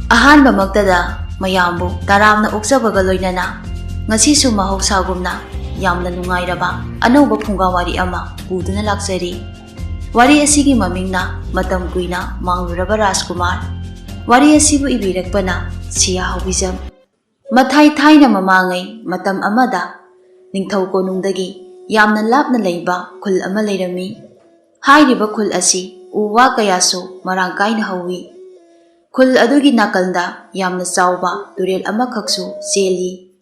ꯑꯍꯥꯟꯕꯃꯛꯇꯗ ꯃꯌꯥꯝꯕꯨ ꯇꯔꯥꯝꯅ ꯑꯣꯛꯆꯕꯒ ꯂꯣꯏꯅꯅ ꯉꯁꯤꯁꯨ ꯃꯍꯧꯁꯥꯒꯨꯝꯅ ꯌꯥꯝꯅ ꯅꯨꯡꯉꯥꯏꯔꯕ ꯑꯅꯧꯕ ꯐꯨꯡꯒꯥꯋꯥꯔꯤ ꯑꯃ ꯄꯨꯗꯨꯅ ꯂꯥꯛꯆꯔꯤ꯫ ꯋꯥꯔꯤ ꯑꯁꯤꯒꯤ ꯃꯃꯤꯡꯅ ꯃꯇꯝ ꯀꯨꯏꯅ ꯃꯥꯡꯂꯨꯔꯕ ꯔꯥꯖꯀꯨꯃꯥꯔ꯫ ꯋꯥꯔꯤ ꯑꯁꯤꯕꯨ ꯏꯕꯤꯔꯛꯄꯅ ꯁꯤꯌꯥ ꯍꯧꯕꯤꯖꯝ꯫ ꯃꯊꯥꯏ ꯊꯥꯏꯅ ꯃꯃꯥꯡꯉꯩ ꯃꯇꯝ ꯑꯃꯗ ꯅꯤꯡꯊꯧ ꯀꯣꯅꯨꯡꯗꯒꯤ ꯌꯥꯝꯅ ꯂꯥꯞꯅ ꯂꯩꯕ ꯈꯨꯜ ꯑꯃ ꯂꯩꯔꯝꯃꯤ꯫ ꯍꯥꯏꯔꯤꯕ ꯈꯨꯜ ꯑꯁꯤ ꯎ ꯋꯥ ꯀꯌꯥꯁꯨ ꯃꯔꯥꯡ ꯀꯥꯏꯅ ꯍꯧꯏ꯫ ꯈꯨꯜ ꯑꯗꯨꯒꯤ ꯅꯥꯀꯜꯗ ꯌꯥꯝꯅ ꯆꯥꯎꯕ ꯇꯨꯔꯦꯜ ꯑꯃꯈꯛꯁꯨ ꯆꯦꯜꯂꯤ꯫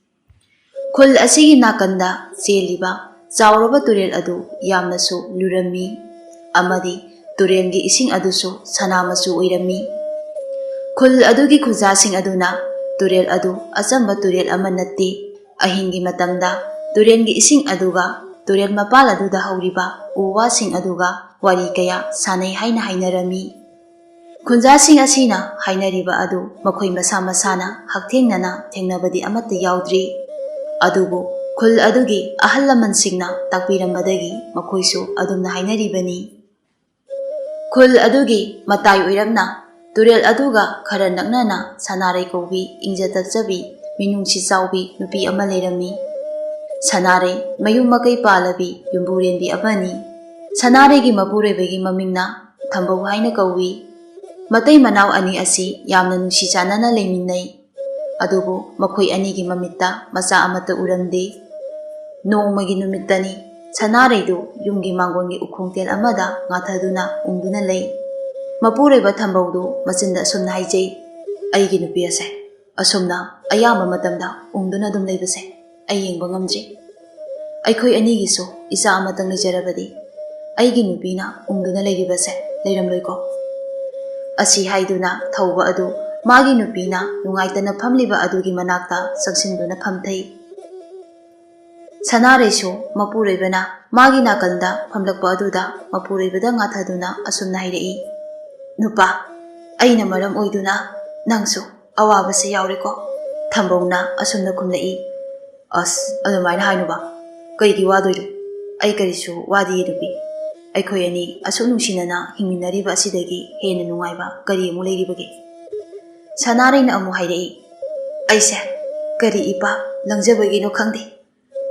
ꯈꯨꯜ ꯑꯁꯤꯒꯤ ꯅꯥꯀꯟꯗ ꯆꯦꯜꯂꯤꯕ ꯆꯥꯎꯔꯕ ꯇꯨꯔꯦꯜ ꯑꯗꯨ ꯌꯥꯝꯅꯁꯨ ꯂꯨꯔꯝꯃꯤ ꯑꯃꯗꯤ ꯇꯨꯔꯦꯜꯒꯤ ꯏꯁꯤꯡ ꯑꯗꯨꯁꯨ ꯁꯅꯥ ꯃꯆꯨ ꯑꯣꯏꯔꯝꯃꯤ꯫ ꯈꯨꯜ ꯑꯗꯨꯒꯤ ꯈꯨꯖꯥꯁꯤꯡ ꯑꯗꯨꯅ ꯇꯨꯔꯦꯜ ꯑꯗꯨ ꯑꯆꯝꯕ ꯇꯨꯔꯦꯜ ꯑꯃ ꯅꯠꯇꯦ, ꯑꯍꯤꯡꯒꯤ ꯃꯇꯝꯗ ꯇꯨꯔꯦꯜꯒꯤ ꯏꯁꯤꯡ ꯑꯗꯨꯒ ꯇꯨꯔꯦꯜ ꯃꯄꯥꯜ ꯑꯗꯨꯗ ꯍꯧꯔꯤꯕ ꯎ ꯋꯥꯁꯤꯡ ꯑꯗꯨꯒ ꯋꯥꯔꯤ ꯀꯌꯥ ꯁꯥꯟꯅꯩ ꯍꯥꯏꯅ ꯍꯥꯏꯅꯔꯝꯃꯤ꯫ ꯈꯨꯟꯖꯥꯁꯤꯡ ꯑꯁꯤꯅ ꯍꯥꯏꯅꯔꯤꯕ ꯑꯗꯨ ꯃꯈꯣꯏ ꯃꯁꯥ ꯃꯁꯥꯅ ꯍꯛꯊꯦꯡꯅꯅ ꯊꯦꯡꯅꯕꯗꯤ ꯑꯃꯠꯇ ꯌꯥꯎꯗ꯭ꯔꯤ꯫ ꯑꯗꯨꯕꯨ ꯈꯨꯜ ꯑꯗꯨꯒꯤ ꯑꯍꯜ ꯂꯃꯟꯁꯤꯡꯅ ꯇꯥꯛꯄꯤꯔꯝꯕꯗꯒꯤ ꯃꯈꯣꯏꯁꯨ ꯑꯗꯨꯝꯅ ꯍꯥꯏꯅꯔꯤꯕꯅꯤ꯫ ꯈꯨꯜ ꯑꯗꯨꯒꯤ ꯃꯇꯥꯏ ꯑꯣꯏꯔꯞꯅ ꯇꯨꯔꯦꯜ ꯑꯗꯨꯒ ꯈꯔ ꯅꯛꯅꯅ ꯁꯅꯥꯔꯩ ꯀꯧꯕꯤ ꯏꯪꯖ ꯇꯞꯆꯕꯤ ꯃꯤꯅꯨꯡꯁꯤ ꯆꯥꯎꯕꯤ ꯅꯨꯄꯤ ꯑꯃ ꯂꯩꯔꯝꯃꯤ꯫ ꯁꯅꯥꯔꯩ ꯃꯌꯨꯝ ꯃꯀꯩ ꯄꯥꯜꯂꯕꯤ ꯌꯨꯝꯕꯨꯔꯦꯟꯕꯤ ꯑꯃꯅꯤ꯫ ꯁꯅꯥꯔꯩꯒꯤ ꯃꯄꯨꯔꯣꯏꯕꯒꯤ ꯃꯃꯤꯡꯅ ꯊꯝꯕꯧ ꯍꯥꯏꯅ ꯀꯧꯏ꯫ ꯃꯇꯩ ꯃꯅꯥꯎ ꯑꯅꯤ ꯑꯁꯤ ꯌꯥꯝꯅ ꯅꯨꯡꯁꯤ ꯆꯥꯟꯅꯅ ꯂꯩꯃꯤꯟꯅꯩ꯫ ꯑꯗꯨꯕꯨ ꯃꯈꯣꯏ ꯑꯅꯤꯒꯤ ꯃꯃꯤꯠꯇ ꯃꯆꯥ ꯑꯃꯠꯇ ꯎꯔꯝꯗꯦ꯫ ꯅꯣꯡꯃꯒꯤ ꯅꯨꯃꯤꯠꯇꯅꯤ ꯁꯅꯥꯔꯩꯗꯨ ꯌꯨꯝꯒꯤ ꯃꯥꯡꯒꯣꯟꯒꯤ ꯎꯈꯣꯡꯇꯦꯜ ꯑꯃꯗ ꯉꯥꯊꯗꯨꯅ ꯎꯪꯗꯨꯅ ꯂꯩ꯫ ꯃꯄꯨꯔꯣꯏꯕ ꯊꯝꯕꯧꯗꯨ ꯃꯆꯤꯟꯗ ꯑꯁꯨꯝꯅ ꯍꯥꯏꯖꯩ, "ꯑꯩꯒꯤ ꯅꯨꯄꯤ ꯑꯁꯦ ꯑꯁꯨꯝꯅ ꯑꯌꯥꯝꯕ ꯃꯇꯝꯗ ꯎꯪꯗꯨꯅ ꯑꯗꯨꯝ ꯂꯩꯕꯁꯦ ꯑꯩ ꯌꯦꯡꯕ ꯉꯝꯗ꯭ꯔꯤ꯫ ꯑꯩꯈꯣꯏ ꯑꯅꯤꯒꯤꯁꯨ ꯏꯆꯥ ꯑꯃꯇꯪ ꯂꯩꯖꯔꯕꯗꯤ ꯑꯩꯒꯤ ꯅꯨꯄꯤꯅ ꯎꯪꯗꯨꯅ ꯂꯩꯔꯤꯕꯁꯦ ꯂꯩꯔꯝꯂꯣꯏꯀꯣ?" ꯑꯁꯤ ꯍꯥꯏꯗꯨꯅ ꯊꯧꯕ ꯑꯗꯨ ꯃꯥꯒꯤ ꯅꯨꯄꯤꯅ ꯅꯨꯡꯉꯥꯏꯇꯅ ꯐꯝꯂꯤꯕ ꯑꯗꯨꯒꯤ ꯃꯅꯥꯛꯇ ꯆꯪꯁꯤꯟꯗꯨꯅ ꯐꯝꯊꯩ꯫ ꯁꯅꯥꯔꯩꯁꯨ ꯃꯄꯨꯔꯣꯏꯕꯅ ꯃꯥꯒꯤ ꯅꯥꯀꯟꯗ ꯐꯝꯂꯛꯄ ꯑꯗꯨꯗ ꯃꯄꯨꯔꯣꯏꯕꯗ ꯉꯥꯊꯗꯨꯅ ꯑꯁꯨꯝꯅ ꯍꯥꯏꯔꯛꯏ, "ꯅꯨꯄꯥ, ꯑꯩꯅ ꯃꯔꯝ ꯑꯣꯏꯗꯨꯅ ꯅꯪꯁꯨ ꯑꯋꯥꯕꯁꯦ ꯌꯥꯎꯔꯦꯀꯣ?" ꯊꯝꯕꯧꯅ ꯑꯁꯨꯝꯅ ꯈꯨꯝꯂꯛꯏ, "ꯑꯁ ꯑꯗꯨꯃꯥꯏꯅ ꯍꯥꯏꯅꯨꯕ, ꯀꯩꯒꯤ ꯋꯥꯗꯣꯏꯅꯣ? ꯑꯩ ꯀꯔꯤꯁꯨ ꯋꯥꯗꯤꯌꯦ ꯅꯨꯄꯤ꯫ ꯑꯩꯈꯣꯏ ꯑꯅꯤ ꯑꯁꯨꯛ ꯅꯨꯡꯁꯤꯅꯅ ꯍꯤꯡꯃꯤꯟꯅꯔꯤꯕ ꯑꯁꯤꯗꯒꯤ ꯍꯦꯟꯅ ꯅꯨꯡꯉꯥꯏꯕ ꯀꯔꯤ ꯑꯃꯨꯛ ꯂꯩꯔꯤꯕꯒꯦ?" ꯁꯅꯥꯔꯩꯅ ꯑꯃꯨꯛ ꯍꯥꯏꯔꯛꯏ, "ꯑꯩꯁꯦ ꯀꯔꯤ ꯏꯄꯥꯞ ꯂꯪꯖꯕꯒꯤꯅꯣ ꯈꯪꯗꯦ,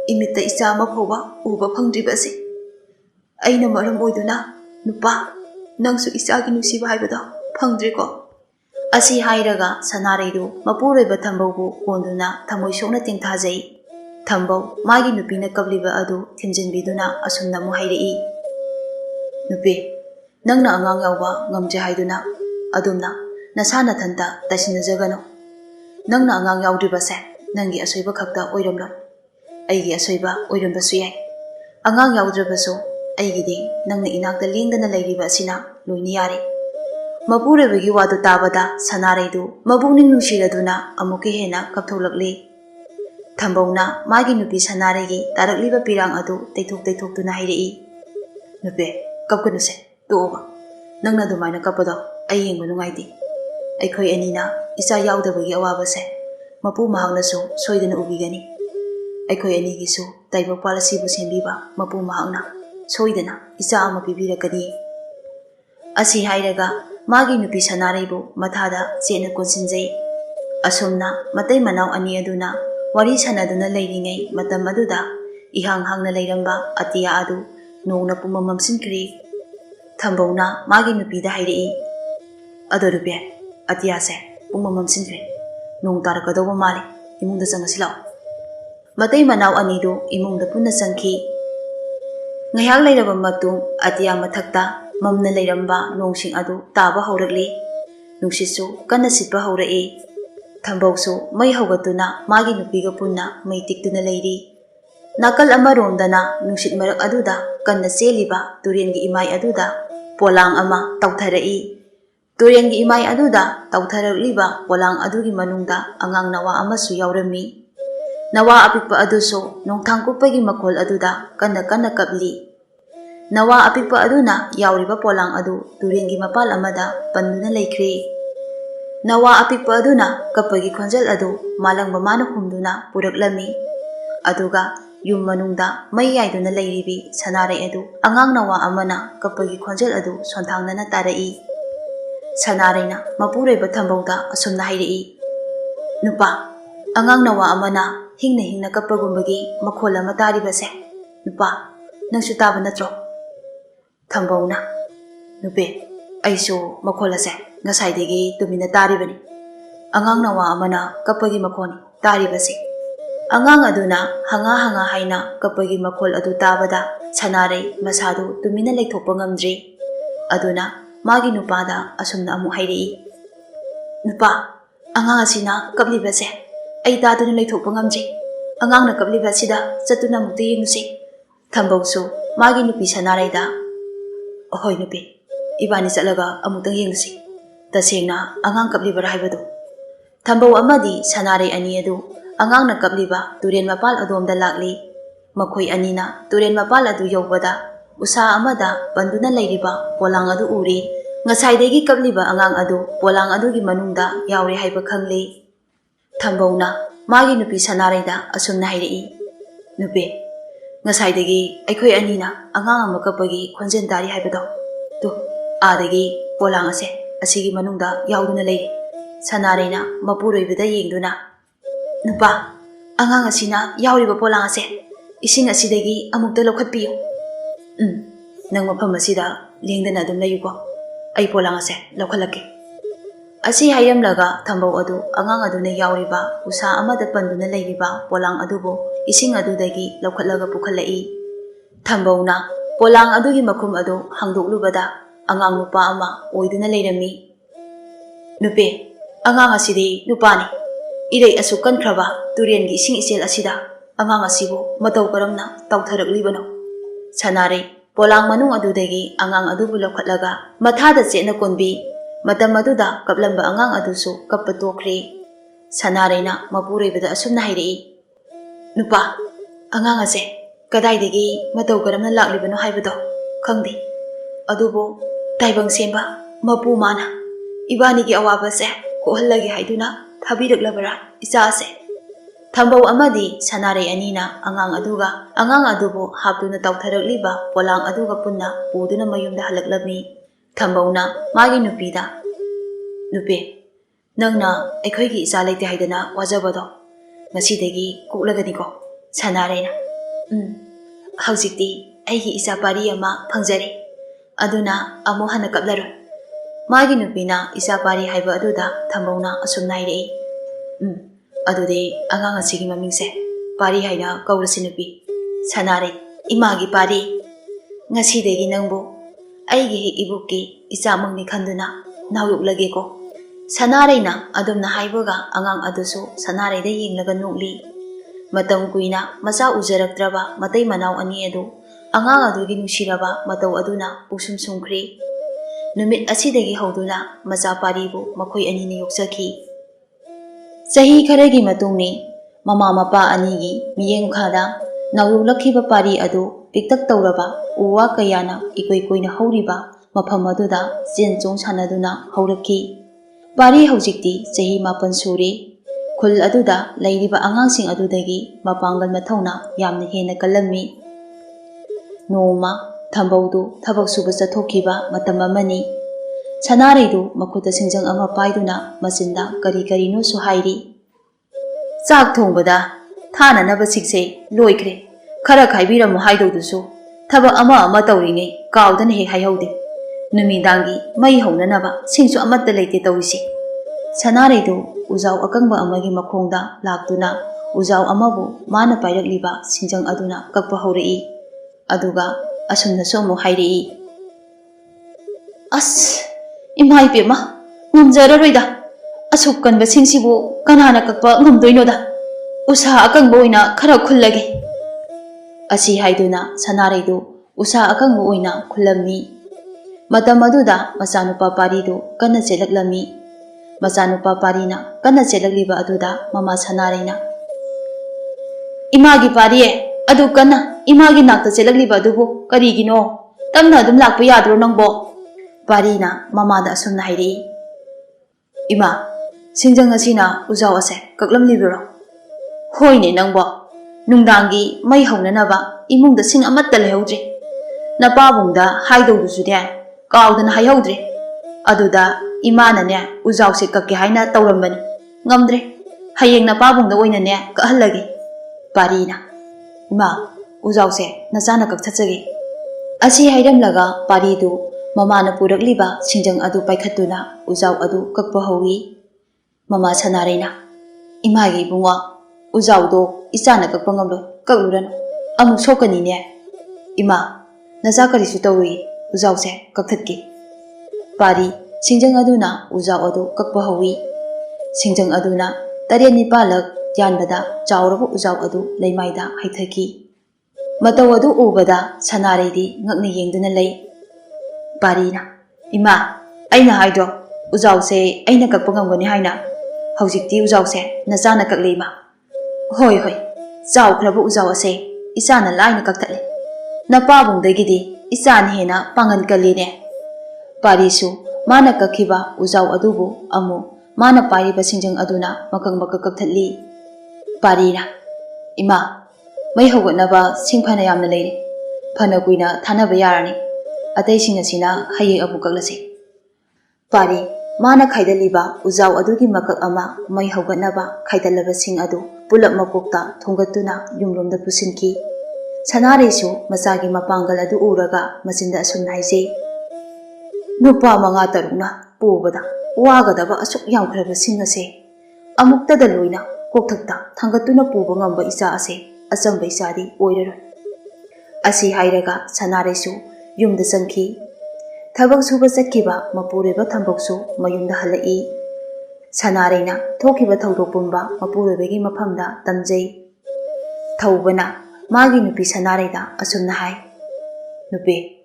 ꯏꯃꯤꯠꯇ ꯏꯆꯥ ꯑꯃ ꯐꯥꯎꯕ ꯎꯕ ꯐꯪꯗ꯭ꯔꯤꯕꯁꯦ ꯑꯩꯅ ꯃꯔꯝ ꯑꯣꯏꯗꯨꯅ ꯅꯨꯄꯥ ꯅꯪꯁꯨ ꯏꯆꯥꯒꯤ ꯅꯨꯡꯁꯤꯕ ꯍꯥꯏꯕꯗꯣ ꯐꯪꯗ꯭ꯔꯦꯀꯣ?" ꯑꯁꯤ ꯍꯥꯏꯔꯒ ꯁꯅꯥꯔꯩꯗꯨ ꯃꯄꯨꯔꯣꯏꯕ ꯊꯝꯕꯧꯕꯨ ꯀꯣꯟꯗꯨꯅ ꯊꯃꯣꯏ ꯁꯣꯛꯅ ꯇꯦꯡꯊꯥꯖꯩ꯫ ꯊꯝꯕꯧ ꯃꯥꯒꯤ ꯅꯨꯄꯤꯅ ꯀꯞꯂꯤꯕ ꯑꯗꯨ ꯊꯦꯝꯖꯤꯟꯕꯤꯗꯨꯅ ꯑꯁꯨꯝꯅ ꯑꯃꯨꯛ ꯍꯥꯏꯔꯛꯏ, "ꯅꯨꯄꯤ, ꯅꯪꯅ ꯑꯉꯥꯡ ꯌꯥꯎꯕ ꯉꯝꯗ꯭ꯔꯦ ꯍꯥꯏꯗꯨꯅ ꯑꯗꯨꯝꯅ ꯅꯁꯥ ꯅꯊꯟꯇ ꯇꯥꯏꯁꯤꯟꯅꯖꯒꯅꯨ꯫ ꯅꯪꯅ ꯑꯉꯥꯡ ꯌꯥꯎꯗ꯭ꯔꯤꯕꯁꯦ ꯅꯪꯒꯤ ꯑꯁꯣꯏꯕ ꯈꯛꯇ ꯑꯣꯏꯔꯝꯂꯣꯏ, ꯑꯩꯒꯤ ꯑꯁꯣꯏꯕ ꯑꯣꯏꯔꯝꯕꯁꯨ ꯌꯥꯏ꯫ ꯑꯉꯥꯡ ꯌꯥꯎꯗ꯭ꯔꯕꯁꯨ ꯑꯩꯒꯤꯗꯤ ꯅꯪꯅ ꯏꯅꯥꯛꯇ ꯂꯦꯡꯗꯅ ꯂꯩꯔꯤꯕ ꯑꯁꯤꯅ ꯂꯣꯏꯅ ꯌꯥꯔꯦ." ꯃꯄꯨꯔꯣꯏꯕꯒꯤ ꯋꯥꯗꯨ ꯇꯥꯕꯗ ꯁꯅꯥꯔꯩꯗꯨ ꯃꯕꯨꯛꯅꯤꯡ ꯅꯨꯡꯁꯤꯔꯗꯨꯅ ꯑꯃꯨꯛꯀ ꯍꯦꯟꯅ ꯀꯞꯊꯣꯛꯂꯛꯂꯤ꯫ ꯊꯝꯕꯧꯅ ꯃꯥꯒꯤ ꯅꯨꯄꯤ ꯁꯅꯥꯔꯩꯒꯤ ꯇꯥꯔꯛꯂꯤꯕ ꯄꯤꯔꯥꯡ ꯑꯗꯨ ꯇꯩꯊꯣꯛ ꯇꯩꯊꯣꯛꯇꯨꯅ ꯍꯥꯏꯔꯛꯏ, "ꯅꯨꯄꯤ, ꯀꯞꯀꯅꯨꯁꯦ, ꯇꯣꯛꯑꯣꯕ꯫ ꯅꯪꯅ ꯑꯗꯨꯃꯥꯏꯅ ꯀꯞꯄꯗꯣ ꯑꯩ ꯌꯦꯡꯕ ꯅꯨꯡꯉꯥꯏꯇꯦ꯫ ꯑꯩꯈꯣꯏ ꯑꯅꯤꯅ ꯏꯆꯥ ꯌꯥꯎꯗꯕꯒꯤ ꯑꯋꯥꯕꯁꯦ ꯃꯄꯨ ꯃꯍꯥꯛꯅꯁꯨ ꯁꯣꯏꯗꯅ ꯎꯕꯤꯒꯅꯤ꯫ ꯑꯩꯈꯣꯏ ꯑꯅꯤꯒꯤꯁꯨ ꯇꯥꯏꯕꯪꯄꯥꯜ ꯑꯁꯤꯕꯨ ꯁꯦꯝꯕꯤꯕ ꯃꯄꯨ ꯃꯍꯥꯛꯅ ꯁꯣꯏꯗꯅ ꯏꯆꯥ ꯑꯃ ꯄꯤꯕꯤꯔꯛꯀꯅꯤ." ꯑꯁꯤ ꯍꯥꯏꯔꯒ ꯃꯥꯒꯤ ꯅꯨꯄꯤ ꯁꯅꯥꯔꯩꯕꯨ ꯃꯊꯥꯗ ꯆꯦꯠꯅ ꯀꯣꯟꯁꯤꯟꯖꯩ꯫ ꯑꯁꯨꯝꯅ ꯃꯇꯩ ꯃꯅꯥꯎ ꯑꯅꯤ ꯑꯗꯨꯅ ꯋꯥꯔꯤ ꯁꯥꯟꯅꯗꯨꯅ ꯂꯩꯔꯤꯉꯩ ꯃꯇꯝ ꯑꯗꯨꯗ ꯏꯍꯥꯡ ꯍꯥꯡꯅ ꯂꯩꯔꯝꯕ ꯑꯇꯤꯌꯥ ꯑꯗꯨ ꯅꯣꯡꯅ ꯄꯨꯝꯃꯝ ꯃꯝꯁꯤꯟꯈ꯭ꯔꯦ꯫ ꯊꯝꯕꯧꯅ ꯃꯥꯒꯤ ꯅꯨꯄꯤꯗ ꯍꯥꯏꯔꯛꯏ, "ꯑꯗꯣ ꯅꯨꯄꯤ, ꯑꯇꯤꯌꯥꯁꯦ ꯄꯨꯝꯃꯝ ꯃꯝꯁꯤꯟꯈ꯭ꯔꯦ, ꯅꯣꯡ ꯇꯥꯔꯛꯀꯗꯧꯕ ꯃꯥꯜꯂꯤ, ꯏꯃꯨꯡꯗ ꯆꯪꯉꯁꯤ ꯂꯥꯛꯑꯣ." ꯃꯇꯩ ꯃꯅꯥꯎ ꯑꯅꯤꯗꯨ ꯏꯃꯨꯡꯗ ꯄꯨꯟꯅ ꯆꯪꯈꯤ꯫ ꯉꯥꯏꯍꯥꯛ ꯂꯩꯔꯕ ꯃꯇꯨꯡ ꯑꯇꯤꯌꯥ ꯃꯊꯛꯇ ꯃꯝꯅ ꯂꯩꯔꯝꯕ ꯅꯣꯡꯁꯤꯡ ꯑꯗꯨ ꯇꯥꯕ ꯍꯧꯔꯛꯂꯤ꯫ ꯅꯨꯡꯁꯤꯠꯁꯨ ꯀꯟꯅ ꯁꯤꯠꯄ ꯍꯧꯔꯛꯏ꯫ ꯊꯝꯕꯧꯁꯨ ꯃꯩ ꯍꯧꯒꯠꯇꯨꯅ ꯃꯥꯒꯤ ꯅꯨꯄꯤꯒ ꯄꯨꯟꯅ ꯃꯩ ꯇꯤꯛꯇꯨꯅ ꯂꯩꯔꯤ꯫ ꯅꯥꯀꯜ ꯑꯃꯔꯣꯝꯗꯅ ꯅꯨꯡꯁꯤꯠ ꯃꯔꯛ ꯑꯗꯨꯗ ꯀꯟꯅ ꯆꯦꯜꯂꯤꯕ ꯇꯨꯔꯦꯟꯒꯤ ꯏꯃꯥꯏ ꯑꯗꯨꯗ ꯄꯣꯂꯥꯡ ꯑꯃ ꯇꯧꯊꯔꯛꯏ꯫ ꯇꯨꯔꯦꯟꯒꯤ ꯏꯃꯥꯏ ꯑꯗꯨꯗ ꯇꯧꯊꯔꯛꯂꯤꯕ ꯄꯣꯂꯥꯡ ꯑꯗꯨꯒꯤ ꯃꯅꯨꯡꯗ ꯑꯉꯥꯡ ꯅꯋꯥ ꯑꯃꯁꯨ ꯌꯥꯎꯔꯝꯃꯤ꯫ ꯅꯋꯥ ꯑꯄꯤꯛꯄ ꯑꯗꯨꯁꯨ ꯅꯣꯡꯊꯥꯡ ꯀꯨꯞꯄꯒꯤ ꯃꯈꯣꯜ ꯑꯗꯨꯗ ꯀꯟꯅ ꯀꯟꯅ ꯀꯞꯂꯤ꯫ ꯅꯋꯥ ꯑꯄꯤꯛꯄ ꯑꯗꯨꯅ ꯌꯥꯎꯔꯤꯕ ꯄꯣꯂꯥꯡ ꯑꯗꯨ ꯇꯨꯔꯦꯟꯒꯤ ꯃꯄꯥꯜ ꯑꯃꯗ ꯄꯟꯗꯨꯅ ꯂꯩꯈ꯭ꯔꯦ꯫ ꯅꯋꯥ ꯑꯄꯤꯛꯄ ꯑꯗꯨꯅ ꯀꯞꯄꯒꯤ ꯈꯣꯟꯖꯦꯜ ꯑꯗꯨ ꯃꯥꯂꯪꯕ ꯃꯥꯅ ꯍꯨꯝꯗꯨꯅ ꯄꯨꯔꯛꯂꯝꯃꯤ꯫ ꯑꯗꯨꯒ ꯌꯨꯝ ꯃꯅꯨꯡꯗ ꯃꯩ ꯌꯥꯏꯗꯨꯅ ꯂꯩꯔꯤꯕꯤ ꯁꯅꯥꯔꯩ ꯑꯗꯨ ꯑꯉꯥꯡ ꯅꯋꯥ ꯑꯃꯅ ꯀꯞꯄꯒꯤ ꯈꯣꯟꯖꯦꯜ ꯑꯗꯨ ꯁꯣꯟꯊꯥꯡꯅꯅ ꯇꯥꯔꯛꯏ꯫ Sanarayna mapurayba Thambawda asumna hairei. Nupa, angang nawa amana hingna kappagumbagi makhol ama taribase. Nupa, nangsu taba natro? Thambawna, nupe, aisu makhol ase ngasaidagi tumina taribani. Angang nawa amana kappagi makhoni taribase. Angang aduna hanga haina kappagi makhol adu tabada Sanaray masadu tumina laithokpa ngamdri. Aduna magi nupada asumna amu hairei. Nupa, angang asina kaplibase. Ay daduna laithokpa ngamdri. Angang na kaplibasida satuna mukta yenguse. Thambawsu magi nupi Sanarayda. Ahoy nupi, ibani chatlaga amutang yengsi. Tasengna angang kaplibara haibadu. Thambaw amadi Sanaray ani adu angang na kapliba turen mapal adomda lakli. Makhoi anina turen mapal adu yawbada usa amada banduna leiriba polang adu uri. Ngasaidagi kapliba angang adu polang adugi manungda yawre haiba khangli. Thambawna magi nupi Sanarayda asumna hairei. Nupi, ngasaidagi aikhoi anina angang ama kappagi khonjen tari haibado. Tu adagi polang ase asigi manungda yawduna leiri. Sanarayna mapuroibada yengduna. Nupa, angang asina yawriba polang ase ising asidagi amukta lokhatpiyo. Nang mafam asida lengdana adum layuko. Ay polang ase lokhalake. Asi hayamlaga Thambaw adu angang aduna yawriba usa amada panduna leiriba polang adubo ising adudagi lokhatlaga pukhalai. Thambawna polang adugi makhum adu hangdoklubada angang nupa ama oiduna leirami. Nupe, angang asidi nupani. Irei asu kankraba turengi ising isel asida angang asibu matau karamna tawtharaklibano. Sanaray polang manung adudagi angang adubu lokhatlaga mathada chetna konbi. Matam aduda kaplamba angang adusu kappa tokre. Sanarayna mapuraybada asumna hairei. Nupa, angang ase kadaidagi matau karamna laklibano haibado khangde. Adubo taibang semba mapu mana ibanigi awabase kohallagi haiduna thabiraklabara isa ase. Thambaw amadi Sanaray anina angang aduga angang adubo haptuna tawtharakliba polang aduga punna puduna mayumda halaklami. Thambawna magi nupida. Nupe, nangna aikhoigi isa leite haidana wajabado. Ngasidagi kuklaganiko. Sanarayna. Haujikti aigi isa pari ama phangjare. Aduna amu hana kaplaro. Magi nupina isa pari haiba aduda Thambawna asumna hairei. Adude angang asigi mamingse pari haina kaurasi nupi. Sanaray, imagi pari. Ngasidagi nangbo aigi hik ibuki ichamangni khanduna nauyuklage ko. Sanarayna adumna haibaga angang adusu Sanarayda yenglaga nukli. Matam kuina macha ujaraktraba matai manaw ani adu angang adugi nusiraba matau aduna pusum sumkhri. Numit asidagi hauduna macha paribu makhoi anini yoksaki. Sahi kharagi matungni mama mapa anigi miyeng khada nauyuklakhiba pari adu piktak tawraba uwa kayana ikoi koina hauriba mafam aduda jenchong sanaduna haurakhi. Pari haujikti sahi 8 suri. Khul aduda leiriba angangsing adudagi mapangal mathauna yamna hena kallammi. Noma Thambawdu thabak suba chathokhiba matam amani. Sanaraydu makhuta singjang ama paiduna machinda kari no su hairi. Chak thongbada thananaba sikse loikre. Khara khaibiramu haidawdusu thabak ama tawringe kaudana he haihaude. Numidangi mai haunanaba singsu amatta leite tawisi. Sanaraydu ujaw akangba amagi makhongda laktuna ujaw amabu mana pairakliba singjang aduna kakpa haurei. Aduga asumna somu hairei. As imai pema ngamjararoida asuk kanba singsibu kanana kakpa ngamdoinoda usa akangba oina khara khullage. Asi haiduna Sanaraydu usa akangba oina khullammi. Matam aduda machanupa paridu kana chelaklami. Machanupa parina kana chelakliba aduda mama Sanarayna. Imagi pariye adu kana imagi nakta chelakliba adubu karigino tamna adum lakpa yadro nangbo. Parina mamada asumna hairei. Ima, singjang asina ujaw ase kaklamlibiro. Hoine nangbo. Nungdangi mai haunanaba imungda sing amatta lehaudre. Napabungda haidawdusu de kaudana haihauddre. Aduda imana ujawse kakke haina taurambani. Ngamdre. Hayeng napabungda oinane kahalage. Parina. Ima, ujawse nasana kakthachage. Asi hairamlaga paridu mamana purakliba singjang adu paikhatuna ujaw adu kakpa hawi. Mama Sanarena. Imagi bunga. Ujaw do isana kakpa ngamdo kakluran. Amuk sokani ne. Ima, naza karisu tawi ujaw se kaktatki. Pari singjang aduna ujaw adu kakpa hawi. Singjang aduna tarian nipalak yanbada chawrabu ujaw adu leimaida haithaki. Mataw adu ubada Sanaredi ngakni yengduna lei. Parina. Ima, aina haidro ujaw se aina kakpa ngamgani haina. Haujikti ujaw se nazana kaklima. Hoi hoi. Jaw khrabu ujaw ase isana laina kaktatle. Napabungdagidi isana hena pangan kaline. Parisu mana kakhiba ujaw adubu amu mana pariba singjang aduna makang makakaktatli. Parina. Ima, may hawgatnaba singphana yamna leire. Phana kuina thanaba yarani. Atay singasina hayeng abu kaklase. Pari, mana khaidaliba ujaw adugi makak ama may hawgatnaba khaidalaba sing adu pulap makokta thongatuna yumlomda pusinki. Sanaresu masagi mapangal adu uraga masinda asun haise. Nupa mga taruna pubada wagadaba asuk yamkhraba singase. Amuktada loina kokthakta thangatuna puba ngamba isa ase achamba isadi oiraro. Asi hairaga Sanaresu yumda changki. Thabak suba chakkiba mapureba thamboksu mayumda halai. Sanarena thokiba thodok pumba mapurebegi mafamda tamjai. Thaubana magi nupi Sanareda asumna hai. Nupi,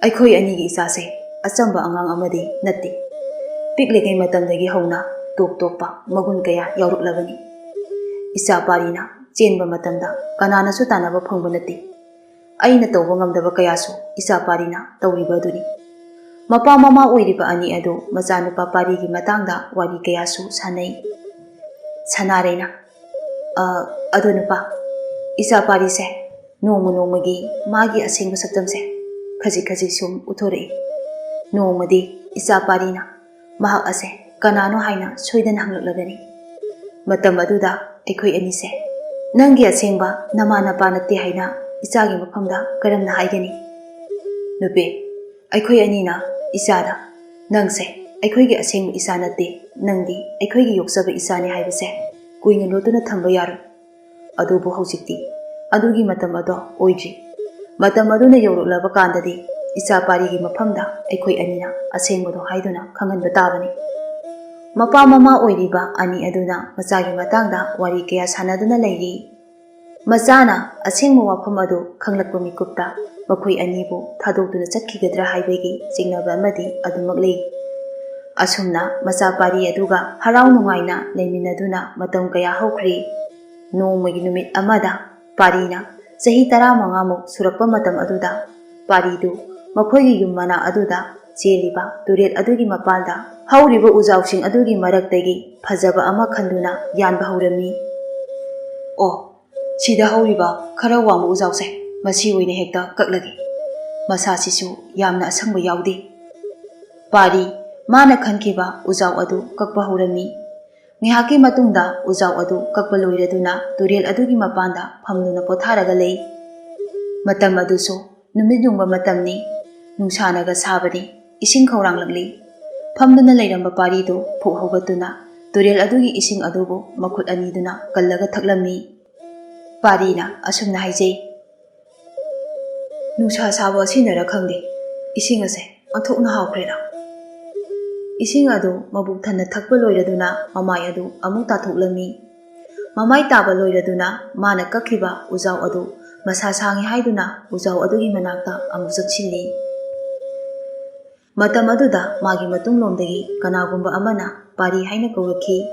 aikhoi anigi isase achamba angang amadi natti. Piklegei matamdagi hauna top topa magun kaya yauruklabani. Isa Parina chenba matamda kananasu tanaba phangba natti. Aina tawba ngamdaba kayasu isa Parina tawriba aduni. Mapa mama oiriba ani adu machanupa Parigi matangda wari kayasu sanai. Sanarena. Adu nupa. Isa Parise nongmagi magi asengba saktamse khaji khaji sum uthore. Nongmadi Isa Parina mahak ase kanano haina soidan hanglaklagani. Matam aduda aikhoi anise nangi asengba namana panatti haina isagi mafamda karamna haigani. Nupe, aikhoi anina isada nangse aikhoi asengba isa natte nangdi aikhoi yoksaba isani haibase kuina lotuna thamba yaru. Adubu haujikti adugi matam ado oiji. Matam aduna yauruklaba kandadi isa Parigi mafamda aikhoi anina asengbado haiduna khanganba tabani. Mapa mama oiriba ani aduna machagi matangda wari kaya sanaduna leiri. Machana asengba wafam adu khanglakpa mikupta makhoi anibu thadokduna chatkigadra haibagi jingnaba amadi adumak lei. Asumna macha Pari aduga harau nungaina leiminaduna matam kaya haukhri. Nongmagi numit amada Parina sahi 15 surakpa matam aduda Paridu makhoigi yummana aduda cheliba turel adugi mapalda hauriba ujawsing adugi maraktagi phajaba ama khanduna yanba haurami. O sida hauriba khara wangba ujawse masi oina hekta kaklagi. Masasisu yamna asangba yaudi. Pari mana khankiba ujaw adu kakpa haurami. Ngihaki matungda ujaw adu kakpa loiraduna turel adugi mapanda phamduna potharaga lei. Matam adusu numit yungba matamni nungsanaga sabani ising khawranglakli. Phamduna leiramba Paridu phuk haugatuna turel adugi ising adubu makhut aniduna kallaga thaklammi. Parina asumna haijai. Nungsa sabo sinara khangde ising ase anthokna hawkreda. Ising adu mabuk thana thakpa loiraduna mamai adu amuk tathoklammi. Mamai taba loiraduna mana kakhiba ujaw adu masa sangi haiduna ujaw adugi manakta amuk jaksilli. Matam aduda magi matunglomdagi kanagumba amana Pari haina kaurakhi.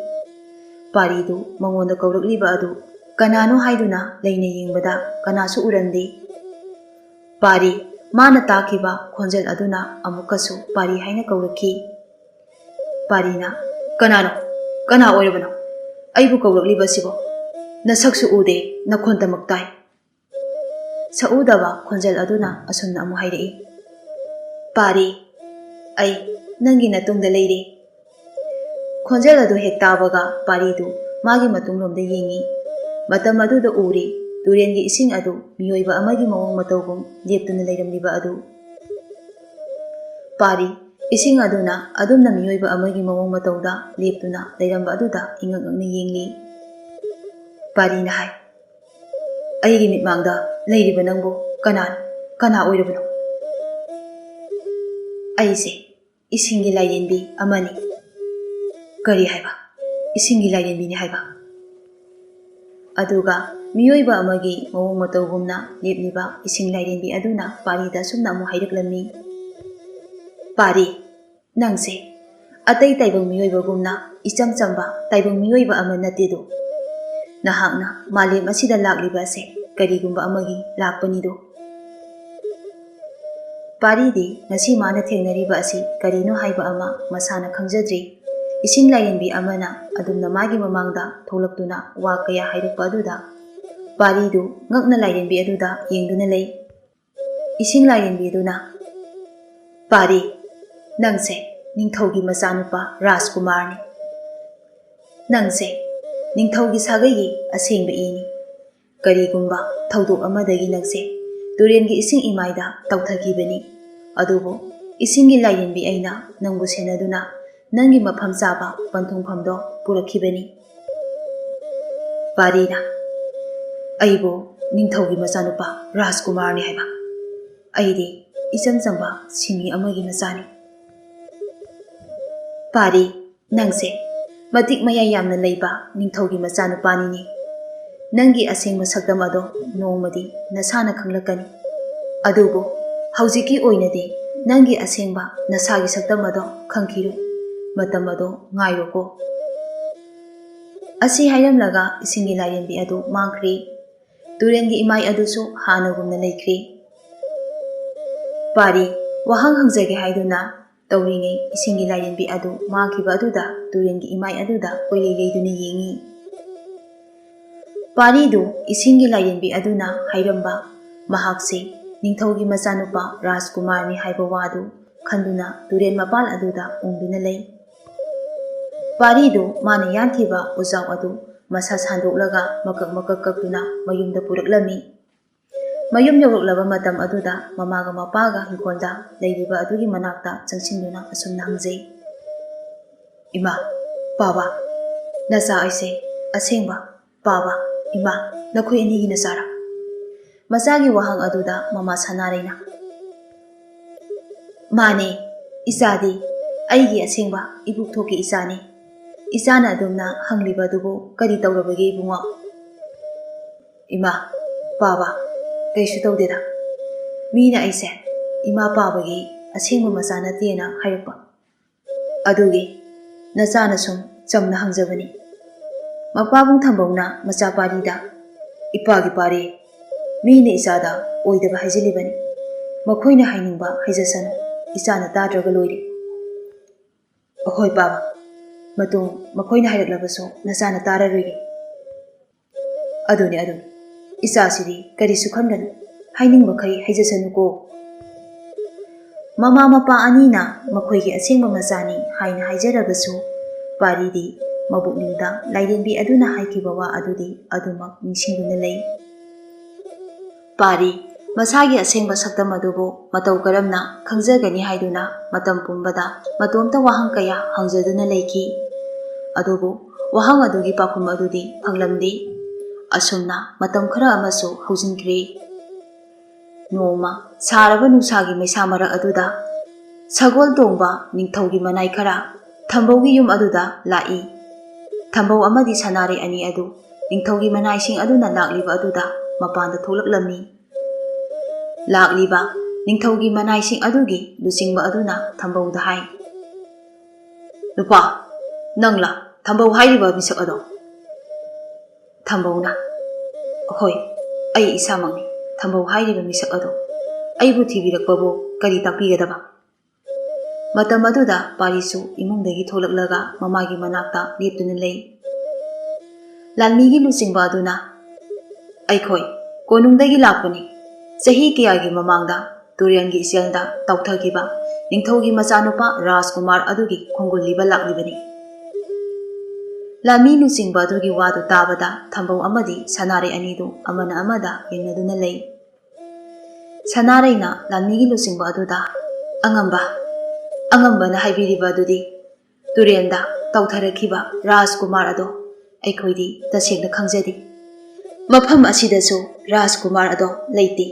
Paridu mangonda kaurakliba adu kanano haiduna leina yengbada kanasu urandi. Pari mana takiba khonjel aduna amukasu Pari haina kaurakhi. Parina, kanano, kana oirabano. Aibu kaurakliba sibo. Nasaksu ude, nakhonta maktai. Sa udaba khonjel aduna asumna amu hairei. Pari, ai ꯅꯪꯒꯤ ꯅꯇꯨꯡꯗ ꯂꯩꯔꯦ꯫ ꯈꯣꯟꯖꯦꯜ ꯑꯗꯨ ꯍꯦꯛ ꯇꯥꯕꯒ ꯄꯥꯔꯤꯗꯨ ꯃꯥꯒꯤ ꯃꯇꯨꯡꯂꯣꯝꯗ ꯌꯦꯡꯉꯤ꯫ ꯃꯇꯝ ꯑꯗꯨꯗ ꯎꯔꯤ ꯇꯨꯔꯦꯟꯒꯤ ꯏꯁꯤꯡ ꯑꯗꯨ ꯃꯤꯑꯣꯏꯕ ꯑꯃꯒꯤ ꯃꯑꯣꯡ ꯃꯇꯧꯒꯨꯝ ꯂꯦꯞꯇꯨꯅ ꯂꯩꯔꯝꯂꯤꯕ ꯑꯗꯨ꯫ ꯄꯥꯔꯤ ꯏꯁꯤꯡ ꯑꯗꯨꯅ ꯑꯗꯨꯝꯅ ꯃꯤꯑꯣꯏꯕ ꯑꯃꯒꯤ ꯃꯑꯣꯡ ꯃꯇꯧꯗ ꯂꯦꯞꯇꯨꯅ ꯂꯩꯔꯝꯕ ꯑꯗꯨꯗ ꯏꯉꯛ ꯉꯛꯅ ꯌꯦꯡꯂꯤ꯫ ꯄꯥꯔꯤꯅ ꯍꯥꯏ, ꯑꯩꯒꯤ ꯃꯤꯠꯃꯥꯡꯗ ꯂꯩꯔꯤꯕ ꯅꯪꯕꯨ ꯀꯅꯥ ꯑꯣꯏꯔꯕꯅꯣ? ꯑꯩꯁꯦ ꯏꯁꯤꯡꯒꯤ ꯂꯥꯏꯔꯦꯟꯕꯤ ꯑꯃꯅꯤ꯫ ꯀꯔꯤ ꯍꯥꯏꯕ? ꯏꯁꯤꯡꯒꯤ ꯂꯥꯏꯔꯦꯟꯕꯤꯅꯤ ꯍꯥꯏꯕ? ꯑꯗꯨꯒ ꯃꯤꯑꯣꯏꯕ ꯑꯃꯒꯤ ꯃꯑꯣꯡ ꯃꯇꯧꯒꯨꯝꯅ ꯂꯦꯞꯂꯤꯕ ꯏꯁꯤꯡ ꯂꯥꯏꯔꯦꯟꯕꯤ ꯑꯗꯨꯅ ꯄꯥꯔꯤꯗ ꯑꯁꯨꯝꯅ ꯑꯃꯨꯛ ꯍꯥꯏꯔꯛꯂꯝꯃꯤ꯫ ꯄꯥꯔꯤ, ꯅꯪꯁꯦ ꯑꯇꯩ ꯇꯥꯏꯕꯪ ꯃꯤꯑꯣꯏꯕꯒꯨꯝꯅ ꯏꯆꯝ ꯆꯝꯕ ꯇꯥꯏꯕꯪ ꯃꯤꯑꯣꯏꯕ ꯑꯃ ꯅꯠꯇꯦꯗꯣ꯫ ꯅꯍꯥꯛꯅ ꯃꯥꯂꯦꯝ ꯑꯁꯤꯗ ꯂꯥꯛꯂꯤꯕ ꯑꯁꯦ ꯀꯔꯤꯒꯨꯝꯕ ꯑꯃꯒꯤ ꯂꯥꯛꯄꯅꯤꯗꯣ꯫ ꯄꯥꯔꯤꯗꯤ ꯉꯁꯤ ꯃꯥꯅ ꯊꯦꯡꯅꯔꯤꯕ ꯑꯁꯤ ꯀꯔꯤꯅꯣ ꯍꯥꯏꯕ ꯑꯃ ꯃꯁꯥꯅ ꯈꯪꯖꯗ꯭ꯔꯤ꯫ ꯏꯁꯤꯡ ꯂꯥꯏꯔꯦꯟꯕꯤ ꯑꯃꯅ ꯑꯗꯨꯝꯅ ꯃꯥꯒꯤ ꯃꯃꯥꯡꯗ ꯊꯣꯛꯂꯛꯇꯨꯅ ꯋꯥ ꯀꯌꯥ ꯍꯥꯏꯔꯛꯄ ꯑꯗꯨꯗ ꯄꯥꯔꯤꯗꯨ ꯉꯛꯅ ꯂꯥꯏꯔꯦꯟꯕꯤ ꯑꯗꯨꯗ ꯌꯦꯡꯗꯨꯅ ꯂꯩ꯫ ꯏꯁꯤꯡ ꯂꯥꯏꯔꯦꯟꯕꯤ ꯑꯗꯨꯅ, ꯄꯥꯔꯤ, ꯅꯪꯁꯦ ꯅꯤꯡꯊꯧꯒꯤ ꯃꯆꯥꯅꯨꯄꯥ ꯔꯥꯖꯀꯨꯃꯥꯔꯅꯤ꯫ ꯅꯪꯁꯦ ꯅꯤꯡꯊꯧꯒꯤ ꯁꯥꯒꯩꯒꯤ ꯑꯁꯦꯡꯕ ꯏꯅꯤ꯫ ꯀꯔꯤꯒꯨꯝꯕ ꯊꯧꯗꯣꯛ ꯑꯃꯗꯒꯤ ꯅꯪꯁꯦ ꯇꯨꯔꯦꯟꯒꯤ ꯏꯁꯤꯡ ꯏꯃꯥꯏꯗ ꯇꯧꯊꯈꯤꯕꯅꯤ꯫ ꯑꯗꯨꯕꯨ ꯏꯁꯤꯡꯒꯤ ꯂꯥꯏꯔꯦꯟꯕꯤ ꯑꯩꯅ ꯅꯪꯕꯨ ꯁꯦꯟꯅꯗꯨꯅ ꯅꯪꯒꯤ ꯃꯐꯝ ꯆꯥꯕ ꯄꯟꯊꯨꯡꯐꯝꯗꯣ ꯄꯨꯔꯛꯈꯤꯕꯅꯤ꯫ ꯄꯥꯔꯤꯅ, ꯑꯩꯕꯨ ꯅꯤꯡꯊꯧꯒꯤ ꯃꯆꯥꯅꯨꯄꯥ ꯔꯥꯖꯀꯨꯃꯥꯔꯅꯤ ꯍꯥꯏꯕ? ꯑꯩꯗꯤ ꯏꯆꯝ ꯆꯝꯕ ꯁꯤꯟꯃꯤ ꯑꯃꯒꯤ ꯃꯆꯥꯅꯤ꯫ ꯄꯥꯔꯤ, ꯅꯪꯁꯦ ꯃꯇꯤꯛ ꯃꯌꯥꯏ ꯌꯥꯝꯅ ꯂꯩꯕ ꯅꯤꯡꯊꯧꯒꯤ ꯃꯆꯥꯅꯨꯄꯥꯅꯤꯅꯦ꯫ ꯅꯪꯒꯤ ꯑꯁꯦꯡꯕ ꯁꯛꯇꯝ ꯑꯗꯣ ꯅꯣꯡꯃꯗꯤ ꯅꯁꯥꯅ ꯈꯪꯂꯛꯀꯅꯤ꯫ ꯑꯗꯨꯕꯨ ꯍꯧꯖꯤꯛꯀꯤ ꯑꯣꯏꯅꯗꯤ ꯅꯪꯒꯤ ꯑꯁꯦꯡꯕ ꯅꯁꯥꯒꯤ ꯁꯛꯇꯝ ꯑꯗꯣ ꯈꯪꯈꯤꯔꯣꯏ꯫ ꯃꯇꯝ ꯑꯗꯣ ꯉꯥꯏꯔꯣꯀꯣ꯫ ꯑꯁꯤ ꯍꯥꯏꯔꯝꯂꯒ ꯏꯁꯤꯡꯒꯤ ꯂꯥꯏꯔꯦꯟꯕꯤ ꯑꯗꯨ ꯃꯥꯡꯈ꯭ꯔꯤ꯫ ꯇꯨꯔꯦꯟꯒꯤ ꯏꯃꯥꯏ ꯑꯗꯨꯁꯨ ꯍꯥꯟꯅꯒꯨꯝꯅ ꯂꯩꯈ꯭ꯔꯤ꯫ ꯄꯥꯔꯤ, ꯋꯥꯍꯪ ꯍꯪꯖꯒꯦ ꯍꯥꯏꯗꯨꯅ ꯇꯧꯔꯤꯉꯩ ꯏꯁꯤꯡꯒꯤ ꯂꯥꯏꯔꯦꯟꯕꯤ ꯑꯗꯨ ꯃꯥꯡꯈꯤꯕ ꯑꯗꯨꯗ ꯇꯨꯔꯦꯟꯒꯤ ꯏꯃꯥꯏ ꯑꯗꯨꯗ ꯀꯣꯏꯂꯩ ꯂꯩꯗꯨꯅ ꯌꯦꯡꯉꯤ꯫ ꯄꯥꯔꯤꯗꯨ ꯏꯁꯤꯡꯒꯤ ꯂꯥꯏꯔꯦꯟꯕꯤ ꯑꯗꯨꯅ ꯍꯥꯏꯔꯝꯕ ꯃꯍꯥꯛꯁꯦ ꯅꯤꯡꯊꯧꯒꯤ ꯃꯆꯥꯅꯨꯄꯥ ꯔꯥꯖꯀꯨꯃꯥꯔꯅꯤ ꯍꯥꯏꯕ ꯋꯥꯗꯨ ꯈꯟꯗꯨꯅ ꯇꯨꯔꯦꯟ ꯃꯄꯥꯟ ꯑꯗꯨꯗ ꯎꯪꯗꯨꯅ ꯂꯩ꯫ ꯄꯥꯔꯤꯗꯨ ꯃꯥꯅ ꯌꯥꯟꯈꯤꯕ ꯎꯖꯥꯎ ꯑꯗꯨ ꯃꯁꯥ ꯁꯥꯟꯗꯣꯛꯂꯒ ꯃꯀꯛ ꯃꯀꯛ ꯀꯛꯇꯨꯅ ꯃꯌꯨꯝꯗ ꯄꯨꯔꯛꯂꯝꯃꯤ꯫ ꯃꯌꯨꯝ ꯌꯧꯔꯛꯂꯕ ꯃꯇꯝ ꯑꯗꯨꯗ ꯃꯃꯥꯒ ꯃꯄꯥꯒ ꯏꯪꯈꯣꯜꯗ ꯂꯩꯔꯤꯕ ꯑꯗꯨꯒꯤ ꯃꯅꯥꯛꯇ ꯆꯪꯁꯤꯟꯗꯨꯅ ꯑꯁꯨꯝꯅ ꯍꯪꯖꯩ꯫ ꯏꯃꯥ, ꯄꯥꯕ, ꯅꯆꯥ ꯑꯩꯁꯦ ꯑꯁꯦꯡꯕ ꯄꯥꯕ, ꯏꯃꯥ, ꯅꯈꯣꯏ ꯑꯅꯤꯒꯤ ꯅꯆꯥꯔꯥ? ꯃꯆꯥꯒꯤ ꯋꯥꯍꯪ ꯑꯗꯨꯗ ꯃꯃꯥ ꯁꯅꯥꯔꯩꯅ, ꯃꯥꯅꯦ, ꯏꯆꯥꯗꯤ ꯑꯩꯒꯤ ꯑꯁꯦꯡꯕ ꯏꯕꯨꯛꯊꯣꯛꯀꯤ ꯏꯆꯥꯅꯤ꯫ ꯏꯆꯥꯅ ꯑꯗꯨꯝꯅ ꯍꯪꯂꯤꯕ ꯑꯗꯨꯕꯨ ꯀꯔꯤ ꯇꯧꯔꯕꯒꯦ ꯏꯕꯨꯡꯉꯣ? ꯏꯃꯥ, ꯄꯥꯕ, ꯀꯩꯁꯨ ꯇꯧꯗꯦꯗ꯫ ꯃꯤꯅ ꯑꯩꯁꯦ ꯏꯃꯥ ꯄꯥꯕꯒꯤ ꯑꯁꯦꯡꯕ ꯃꯆꯥ ꯅꯠꯇꯦꯅ ꯍꯥꯏꯔꯛꯄ ꯑꯗꯨꯒꯤ ꯅꯆꯥꯅ ꯁꯨꯝ ꯆꯝꯅ ꯍꯪꯖꯕꯅꯤ꯫ ꯃꯄꯥꯕꯨꯡ ꯊꯝꯕꯧꯅ ꯃꯆꯥ ꯄꯥꯔꯤꯗ, ꯏꯄꯥꯒꯤ ꯄꯥꯔꯤ, ꯃꯤꯅ ꯏꯆꯥꯗ ꯑꯣꯏꯗꯕ ꯍꯥꯏꯖꯤꯜꯂꯤꯕꯅꯤ꯫ ꯃꯈꯣꯏꯅ ꯍꯥꯏꯅꯤꯡꯕ ꯍꯥꯏꯖꯁꯅꯨ, ꯏꯆꯥꯅ ꯇꯥꯗ꯭ꯔꯒ ꯂꯣꯏꯔꯦ꯫ ꯑꯍꯣꯏ ꯄꯥꯕ, ꯃꯇꯨꯡ ꯃꯈꯣꯏꯅ ꯍꯥꯏꯔꯛꯂꯕꯁꯨ ꯅꯆꯥꯅ ꯇꯥꯔꯔꯣꯏꯒꯦ꯫ ꯑꯗꯨꯅꯤ ꯏꯆꯥꯁꯤꯗꯤ ꯀꯔꯤꯁꯨ ꯈꯟꯒꯅꯨ, ꯍꯥꯏꯅꯤꯡꯕꯈꯩ ꯍꯥꯏꯖꯁꯅꯨꯀꯣ꯫ ꯃꯃꯥ ꯃꯄꯥ ꯑꯅꯤꯅ ꯃꯈꯣꯏꯒꯤ ꯑꯁꯦꯡꯕ ꯃꯆꯥꯅꯤ ꯍꯥꯏꯅ ꯍꯥꯏꯖꯔꯕꯁꯨ ꯄꯥꯔꯤꯗꯤ ꯃꯕꯨꯛꯅꯤꯡꯗ ꯂꯥꯏꯔꯦꯟꯕꯤ ꯑꯗꯨꯅ ꯍꯥꯏꯈꯤꯕ ꯋꯥ ꯑꯗꯨꯗꯤ ꯑꯗꯨꯃꯛ ꯅꯤꯡꯁꯤꯡꯗꯨꯅ ꯂꯩ꯫ ꯄꯥꯔꯤ ꯃꯁꯥꯒꯤ ꯑꯁꯦꯡꯕ ꯁꯛꯇꯝ ꯑꯗꯨꯕꯨ ꯃꯇꯧ ꯀꯔꯝꯅ ꯈꯪꯖꯒꯅꯤ ꯍꯥꯏꯗꯨꯅ ꯃꯇꯝ ꯄꯨꯝꯕꯗ ꯃꯇꯣꯝꯇ ꯋꯥꯍꯪ ꯀꯌꯥ ꯍꯪꯖꯗꯨꯅ ꯂꯩꯈꯤ꯫ ꯑꯗꯨꯕꯨ ꯋꯥꯍꯪ ꯑꯗꯨꯒꯤ ꯄꯥꯎꯈꯨꯝ ꯑꯗꯨꯗꯤ ꯐꯪꯂꯝꯗꯦ꯫ ꯑꯁꯨꯝꯅ ꯃꯇꯝ ꯈꯔ ꯑꯃꯁꯨ ꯍꯧꯖꯤꯟꯈ꯭ꯔꯦ꯫ ꯅꯣꯡꯃ ꯁꯥꯔꯕ ꯅꯨꯡꯁꯥꯒꯤ ꯃꯩꯁꯥ ꯃꯔꯛ ꯑꯗꯨꯗ ꯁꯒꯣꯜ ꯇꯣꯡꯕ ꯅꯤꯡꯊꯧꯒꯤ ꯃꯅꯥꯏ ꯈꯔ ꯊꯝꯕꯧꯒꯤ ꯌꯨꯝ ꯑꯗꯨꯗ ꯂꯥꯛꯏ꯫ ꯊꯝꯕꯧ ꯑꯃꯗꯤ ꯁꯅꯥꯔꯩ ꯑꯅꯤ ꯑꯗꯨ ꯅꯤꯡꯊꯧꯒꯤ ꯃꯅꯥꯏꯁꯤꯡ ꯑꯗꯨꯅ ꯂꯥꯛꯂꯤꯕ ꯑꯗꯨꯗ ꯃꯄꯥꯟꯗ ꯊꯣꯛꯂꯛꯂꯝꯃꯤ꯫ ꯂꯥꯛꯂꯤꯕ ꯅꯤꯡꯊꯧꯒꯤ ꯃꯅꯥꯏꯁꯤꯡ ꯑꯗꯨꯒꯤ ꯂꯨꯆꯤꯡꯕ ꯑꯗꯨꯅ ꯊꯝꯕꯧꯗ ꯍꯥꯏ, ꯅꯨꯄꯥ, ꯅꯪꯂꯥ ꯊꯝꯕꯧ ꯍꯥꯏꯔꯤꯕ ꯃꯤꯁꯛ ꯑꯗꯣ? ꯊꯝꯕꯧꯅ, ꯍꯣꯏ, ꯑꯩ ꯏꯁꯥꯃꯛꯅꯤ ꯊꯝꯕꯧ ꯍꯥꯏꯔꯤꯕ ꯃꯤꯁꯛ ꯑꯗꯣ꯫ ꯑꯩꯕꯨ ꯊꯤꯕꯤꯔꯛꯄꯕꯨ ꯀꯔꯤ ꯇꯥꯛꯄꯤꯒꯗꯕ? ꯃꯇꯝ ꯑꯗꯨꯗ ꯄꯥꯔꯤꯁꯨ ꯏꯃꯨꯡꯗꯒꯤ ꯊꯣꯛꯂꯛꯂꯒ ꯃꯃꯥꯒꯤ ꯃꯅꯥꯛꯇ ꯂꯦꯞꯇꯨꯅ ꯂꯩ꯫ ꯂꯥꯟꯃꯤꯒꯤ ꯂꯨꯆꯤꯡꯕ ꯑꯗꯨꯅ, ꯑꯩꯈꯣꯏ ꯀꯣꯅꯨꯡꯗꯒꯤ ꯂꯥꯛꯄꯅꯤ꯫ ꯆꯍꯤ ꯀꯌꯥꯒꯤ ꯃꯃꯥꯡꯗ ꯇꯨꯔꯦꯟꯒꯤ ꯏꯆꯦꯜꯗ ꯇꯧꯊꯈꯤꯕ ꯅꯤꯡꯊꯧꯒꯤ ꯃꯆꯥꯅꯨꯄꯥ ꯔꯥꯖꯀꯨꯃꯥꯔ ꯑꯗꯨꯒꯤ ꯈꯣꯡꯒꯨꯜꯂꯤꯕ ꯂꯥꯛꯂꯤꯕꯅꯤ꯫ ꯂꯥꯟꯃꯤ ꯂꯨꯆꯤꯡꯕ ꯑꯗꯨꯒꯤ ꯋꯥꯗꯨ ꯇꯥꯕꯗ ꯊꯝꯕꯧ ꯑꯃꯗꯤ ꯁꯅꯥꯔꯩ ꯑꯅꯤꯗꯨ ꯑꯃꯅ ꯑꯃꯗ ꯌꯦꯡꯅꯗꯨꯅ ꯂꯩ꯫ ꯁꯅꯥꯔꯩꯅ ꯂꯥꯟꯃꯤꯒꯤ ꯂꯨꯆꯤꯡꯕ ꯑꯗꯨꯗ ꯑꯉꯝꯕꯅ ꯍꯥꯏꯕꯤꯔꯤꯕ ꯑꯗꯨꯗꯤ ꯇꯨꯔꯦꯟꯗ ꯇꯧꯊꯔꯛꯈꯤꯕ ꯔꯥꯖꯀꯨꯃꯥꯔ ꯑꯗꯣ ꯑꯩꯈꯣꯏꯗꯤ ꯇꯁꯦꯡꯅ ꯈꯪꯖꯗꯦ꯫ ꯃꯐꯝ ꯑꯁꯤꯗꯁꯨ ꯔꯥꯖꯀꯨꯃꯥꯔ ꯑꯗꯣ ꯂꯩꯇꯦ꯫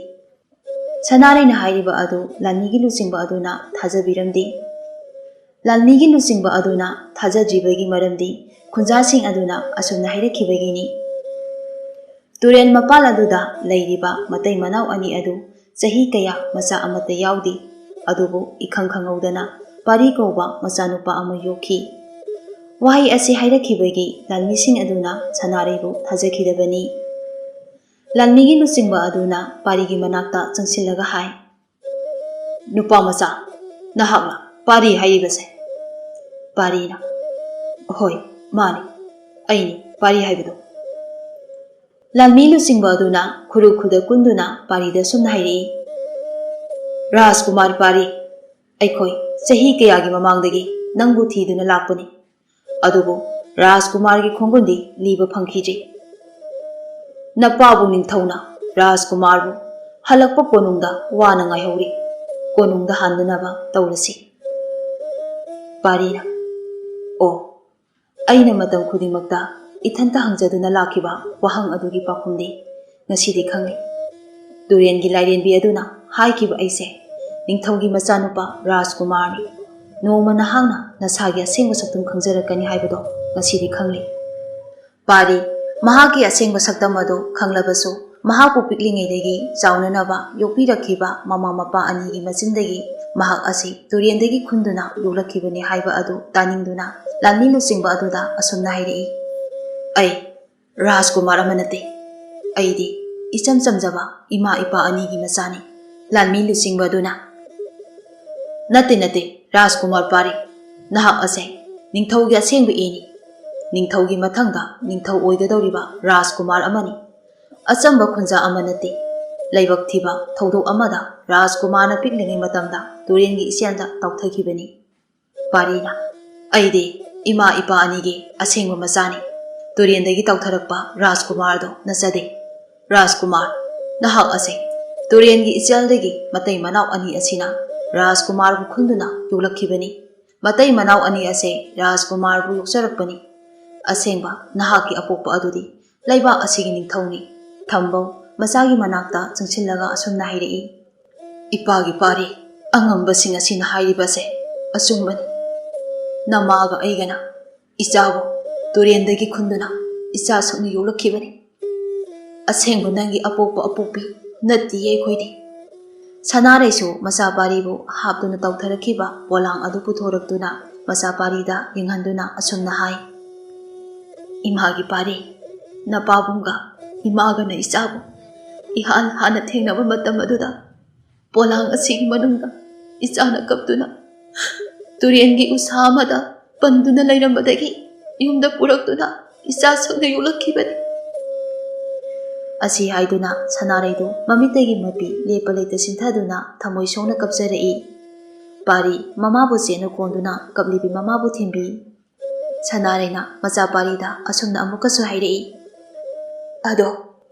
ꯁꯅꯥꯔꯩꯅ ꯍꯥꯏꯔꯤꯕ ꯑꯗꯨ ꯂꯥꯟꯃꯤꯒꯤ ꯂꯨꯆꯤꯡꯕ ꯑꯗꯨꯅ ꯊꯥꯖꯕꯤꯔꯝꯗꯦ꯫ ꯂꯥꯟꯃꯤꯒꯤ ꯂꯨꯆꯤꯡꯕ ꯑꯗꯨꯅ ꯊꯥꯖꯗ꯭ꯔꯤꯕꯒꯤ ꯃꯔꯝꯗꯤ ꯈꯨꯟꯖꯥꯁꯤꯡ ꯑꯗꯨꯅ ꯑꯁꯨꯝꯅ ꯍꯥꯏꯔꯛꯈꯤꯕꯒꯤꯅꯤ꯫ ꯇꯨꯔꯦꯟ ꯃꯄꯥꯜ ꯑꯗꯨꯗ ꯂꯩꯔꯤꯕ ꯃꯇꯩ ꯃꯅꯥꯎ ꯑꯅꯤ ꯑꯗꯨ ꯆꯍꯤ ꯀꯌꯥ ꯃꯆꯥ ꯑꯃꯠꯇ ꯌꯥꯎꯗꯦ꯫ ꯑꯗꯨꯕꯨ ꯏꯈꯪ ꯈꯪꯍꯧꯗꯅ ꯄꯥꯔꯤ ꯀꯧꯕ ꯃꯆꯥꯅꯨꯄꯥ ꯑꯃ ꯌꯣꯛꯈꯤ꯫ ꯋꯥꯍꯩ ꯑꯁꯤ ꯍꯥꯏꯔꯛꯈꯤꯕꯒꯤ ꯂꯥꯟꯃꯤꯁꯤꯡ ꯑꯗꯨꯅ ꯁꯅꯥꯔꯩꯕꯨ ꯊꯥꯖꯈꯤꯗꯕꯅꯤ꯫ ꯂꯥꯟꯃꯤꯒꯤ ꯂꯨꯆꯤꯡꯕ ꯑꯗꯨꯅ ꯄꯥꯔꯤꯒꯤ ꯃꯅꯥꯛꯇ ꯆꯪꯁꯤꯜꯂꯒ ꯍꯥꯏ, "ꯅꯨꯄꯥ ꯃꯆꯥ, ꯅꯍꯥꯛꯅ ꯄꯥꯔꯤ ꯍꯥꯏꯔꯤꯕꯁꯦ?" ꯄꯥꯔꯤꯅ, "ꯍꯣꯏ, ꯃꯥꯅꯤ, ꯑꯩꯅꯤ ꯄꯥꯔꯤ ꯍꯥꯏꯕꯗꯣ." ꯂꯥꯟꯃꯤ ꯂꯨꯆꯤꯡꯕ ꯑꯗꯨꯅ ꯈꯨꯔꯨ ꯈꯨꯗ ꯀꯨꯟꯗꯨꯅ ꯄꯥꯔꯤꯗ ꯁꯨꯝꯅ ꯍꯥꯏꯔꯛꯏ, "ꯔꯥꯖꯀꯨꯃꯥꯔ ꯄꯥꯔꯤ, ꯑꯩꯈꯣꯏ ꯆꯍꯤ ꯀꯌꯥꯒꯤ ꯃꯃꯥꯡꯗꯒꯤ ꯅꯪꯕꯨ ꯊꯤꯗꯨꯅ ꯂꯥꯛꯄꯅꯤ꯫ ꯑꯗꯨꯕꯨ ꯔꯥꯖꯀꯨꯃꯥꯔꯒꯤ ꯈꯣꯡꯒꯨꯜꯗꯤ ꯂꯤꯕ ꯐꯪꯈꯤꯗ꯭ꯔꯤ꯫ ꯅꯄꯥꯕꯨꯡ ꯅꯤꯡꯊꯧꯅ ꯔꯥꯖꯀꯨꯃꯥꯔꯕꯨ ꯍꯜꯂꯛꯄ ꯀꯣꯅꯨꯡꯗ ꯋꯥꯅ ꯉꯥꯏꯍꯧꯔꯤ꯫ ꯀꯣꯅꯨꯡꯗ ꯍꯟꯅꯅꯕ ꯇꯧꯔꯁꯤ." ꯄꯥꯔꯤꯅ, "ꯑꯣ, ꯑꯩꯅ ꯃꯇꯝ ꯈꯨꯗꯤꯡꯃꯛꯇ ꯏꯊꯟꯇ ꯍꯪꯖꯗꯨꯅ ꯂꯥꯛꯈꯤꯕ ꯋꯥꯍꯪ ꯑꯗꯨꯒꯤ ꯄꯥꯎꯈꯨꯝꯗꯤ ꯉꯁꯤꯗꯤ ꯈꯪꯂꯦ꯫ ꯇꯨꯔꯦꯟꯒꯤ ꯂꯥꯏꯔꯦꯟꯕꯤ ꯑꯗꯨꯅ ꯍꯥꯏꯈꯤꯕ ꯑꯩꯁꯦ ꯅꯤꯡꯊꯧꯒꯤ ꯃꯆꯥꯅꯨꯄꯥ ꯔꯥꯖꯀꯨꯃꯥꯔꯅꯤ꯫ ꯅꯣꯡꯃ ꯅꯍꯥꯛꯅ ꯅꯁꯥꯒꯤ ꯑꯁꯦꯡꯕ ꯁꯛꯇꯝ ꯈꯪꯖꯔꯛꯀꯅꯤ ꯍꯥꯏꯕꯗꯣ ꯉꯁꯤꯗꯤ ꯈꯪꯂꯦ." ꯄꯥꯔꯤ ꯃꯍꯥꯛꯀꯤ ꯑꯁꯦꯡꯕ ꯁꯛꯇꯝ ꯑꯗꯨ ꯈꯪꯂꯕꯁꯨ ꯃꯍꯥꯛꯄꯨ ꯄꯤꯛꯂꯤꯉꯩꯗꯒꯤ ꯆꯥꯎꯅꯅꯕ ꯌꯣꯛꯄꯤꯔꯛꯈꯤꯕ ꯃꯃꯥ ꯃꯄꯥ ꯑꯅꯤꯒꯤ ꯃꯆꯤꯟꯗꯒꯤ ꯃꯍꯥꯛ ꯑꯁꯤ ꯇꯨꯔꯦꯟꯗꯒꯤ ꯈꯨꯟꯗꯨꯅ ꯌꯣꯛꯂꯛꯈꯤꯕꯅꯤ ꯍꯥꯏꯕ ꯑꯗꯨ ꯇꯥꯅꯤꯡꯗꯨꯅ ꯂꯥꯟꯃꯤ ꯂꯨꯆꯤꯡꯕ ꯑꯗꯨꯗ ꯑꯁꯨꯝꯅ ꯍꯥꯏꯔꯛꯏ, "ꯑꯩ ꯔꯥꯖꯀꯨꯃꯥꯔ ꯑꯃ ꯅꯠꯇꯦ꯫ ꯑꯩꯗꯤ ꯏꯆꯝ ꯆꯝꯖꯕ ꯏꯃꯥ ꯏꯄꯥ ꯑꯅꯤꯒꯤ ꯃꯆꯥꯅꯤ." ꯂꯥꯟꯃꯤ ꯂꯨꯆꯤꯡꯕ ꯑꯗꯨꯅ, "ꯅꯠꯇꯦ, ꯔꯥꯖꯀꯨꯃꯥꯔ ꯄꯥꯔꯤ, ꯅꯍꯥꯛ ꯑꯁꯦ ꯅꯤꯡꯊꯧꯒꯤ ꯑꯁꯦꯡꯕ ꯏꯅꯤ꯫ ꯅꯤꯡꯊꯧꯒꯤ ꯃꯊꯪꯗ ꯅꯤꯡꯊꯧ ꯑꯣꯏꯒꯗꯧꯔꯤꯕ ꯔꯥꯖꯀꯨꯃꯥꯔ ꯑꯃꯅꯤ꯫ ꯑꯆꯝꯕ ꯈꯨꯟꯖꯥ ꯑꯃ ꯅꯠꯇꯦ꯫ ꯂꯥꯏꯕꯛ ꯊꯤꯕ ꯊꯧꯗꯣꯛ ꯑꯃꯗ ꯔꯥꯖꯀꯨꯃꯥꯔꯅ ꯄꯤꯛꯂꯤꯉꯩ ꯃꯇꯝꯗ ꯇꯨꯔꯦꯟꯒꯤ ꯏꯆꯦꯜꯗ ꯇꯧꯊꯈꯤꯕꯅꯤ." ꯄꯥꯔꯤꯅ, "ꯑꯩꯗꯤ ꯏꯃꯥ ꯏꯄꯥ ꯑꯅꯤꯒꯤ ꯑꯁꯦꯡꯕ ꯃꯆꯥꯅꯤ꯫ ꯇꯨꯔꯦꯟꯗꯒꯤ ꯇꯧꯊꯔꯛꯄ ꯔꯥꯖꯀꯨꯃꯥꯔꯗꯣ ꯅꯠꯆꯗꯦ꯫ ꯔꯥꯖꯀꯨꯃꯥꯔ, ꯅꯍꯥꯛ ꯑꯁꯦ ꯇꯨꯔꯦꯟꯒꯤ ꯏꯆꯦꯜꯗꯒꯤ ꯃꯇꯩ ꯃꯅꯥꯎ ꯑꯅꯤ ꯑꯁꯤꯅ ꯔꯥꯖꯀꯨꯃꯥꯔꯕꯨ ꯈꯨꯟꯗꯨꯅ ꯌꯣꯛꯂꯛꯈꯤꯕꯅꯤ꯫ ꯃꯇꯩ ꯃꯅꯥꯎ ꯑꯅꯤ ꯑꯁꯦ ꯔꯥꯖꯀꯨꯃꯥꯔꯕꯨ ꯌꯣꯛꯆꯔꯛꯄꯅꯤ꯫ ꯑꯁꯦꯡꯕ ꯅꯍꯥꯛꯀꯤ ꯑꯄꯣꯛꯄ ꯑꯗꯨꯗꯤ ꯂꯩꯕꯥꯛ ꯑꯁꯤꯒꯤ ꯅꯤꯡꯊꯧꯅꯤ." ꯊꯝꯕꯧ ꯃꯆꯥꯒꯤ ꯃꯅꯥꯛꯇ ꯆꯪꯁꯤꯜꯂꯒ ꯑꯁꯨꯝꯅ ꯍꯥꯏꯔꯛꯏ, "ꯏꯄꯥꯒꯤ ꯄꯥꯔꯤ, ꯑꯉꯝꯕꯁꯤꯡ ꯑꯁꯤꯅ ꯍꯥꯏꯔꯤꯕꯁꯦ ꯑꯆꯨꯝꯕꯅꯤ꯫ ꯅꯃꯥꯒ ꯑꯩꯒꯅ ꯏꯆꯥꯕꯨ ꯇꯨꯔꯦꯟꯗꯒꯤ ꯈꯨꯟꯗꯨꯅ ꯏꯆꯥ ꯁꯛꯅ ꯌꯣꯛꯂꯛꯈꯤꯕꯅꯤ꯫ ꯑꯁꯦꯡꯕ ꯅꯪꯒꯤ ꯑꯄꯣꯛꯄ ꯑꯄꯣꯛꯄꯤ ꯅꯠꯇꯤꯌꯦ ꯑꯩꯈꯣꯏꯗꯤ." ꯁꯅꯥꯔꯩꯁꯨ ꯃꯆꯥ ꯄꯥꯔꯤꯕꯨ ꯍꯥꯞꯇꯨꯅ ꯇꯧꯊꯔꯛꯈꯤꯕ ꯄꯣꯂꯥꯡ ꯑꯗꯨ ꯄꯨꯊꯣꯔꯛꯇꯨꯅ ꯃꯆꯥ ꯄꯥꯔꯤꯗ ꯌꯦꯡꯍꯟꯗꯨꯅ ꯑꯁꯨꯝꯅ ꯍꯥꯏ, "ꯏꯃꯥꯒꯤ ꯄꯥꯔꯤ, ꯅꯄꯥꯕꯨꯡꯒ ꯏꯃꯥꯒꯅ ꯏꯆꯥꯕꯨ ꯏꯍꯥꯟ ꯍꯥꯟꯅ ꯊꯦꯡꯅꯕ ꯃꯇꯝ ꯑꯗꯨꯗ ꯄꯣꯂꯥꯡ ꯑꯁꯤꯒꯤ ꯃꯅꯨꯡꯗ ꯏꯆꯥꯅ ꯀꯞꯇꯨꯅ ꯇꯨꯔꯦꯟꯒꯤ ꯎꯁꯥ ꯑꯃꯗ ꯄꯟꯗꯨꯅ ꯂꯩꯔꯝꯕꯗꯒꯤ ꯌꯨꯝꯗ ꯄꯨꯔꯛꯇꯨꯅ ꯏꯆꯥ ꯁꯛꯅ ꯌꯣꯛꯂꯛꯈꯤꯕꯅꯤ." ꯑꯁꯤ ꯍꯥꯏꯗꯨꯅ ꯁꯅꯥꯔꯩꯗꯨ ꯃꯃꯤꯠꯇꯒꯤ ꯃꯄꯤ ꯂꯦꯞꯄ ꯂꯩꯇ ꯆꯤꯟꯊꯗꯨꯅ ꯊꯃꯣꯏ ꯁꯣꯛꯅ ꯀꯞꯆꯔꯛꯏ꯫ ꯄꯥꯔꯤ ꯃꯃꯥꯕꯨ ꯆꯦꯠꯅ ꯀꯣꯟꯗꯨꯅ ꯀꯞꯂꯤꯕꯤ ꯃꯃꯥꯕꯨ ꯊꯦꯝꯕꯤ꯫ ꯁꯅꯥꯔꯩꯅ ꯃꯆꯥ ꯄꯥꯔꯤꯗ ꯑꯁꯨꯝꯅ ꯑꯃꯨꯛꯀꯁꯨ ꯍꯥꯏꯔꯛꯏ, "ꯑꯗꯣ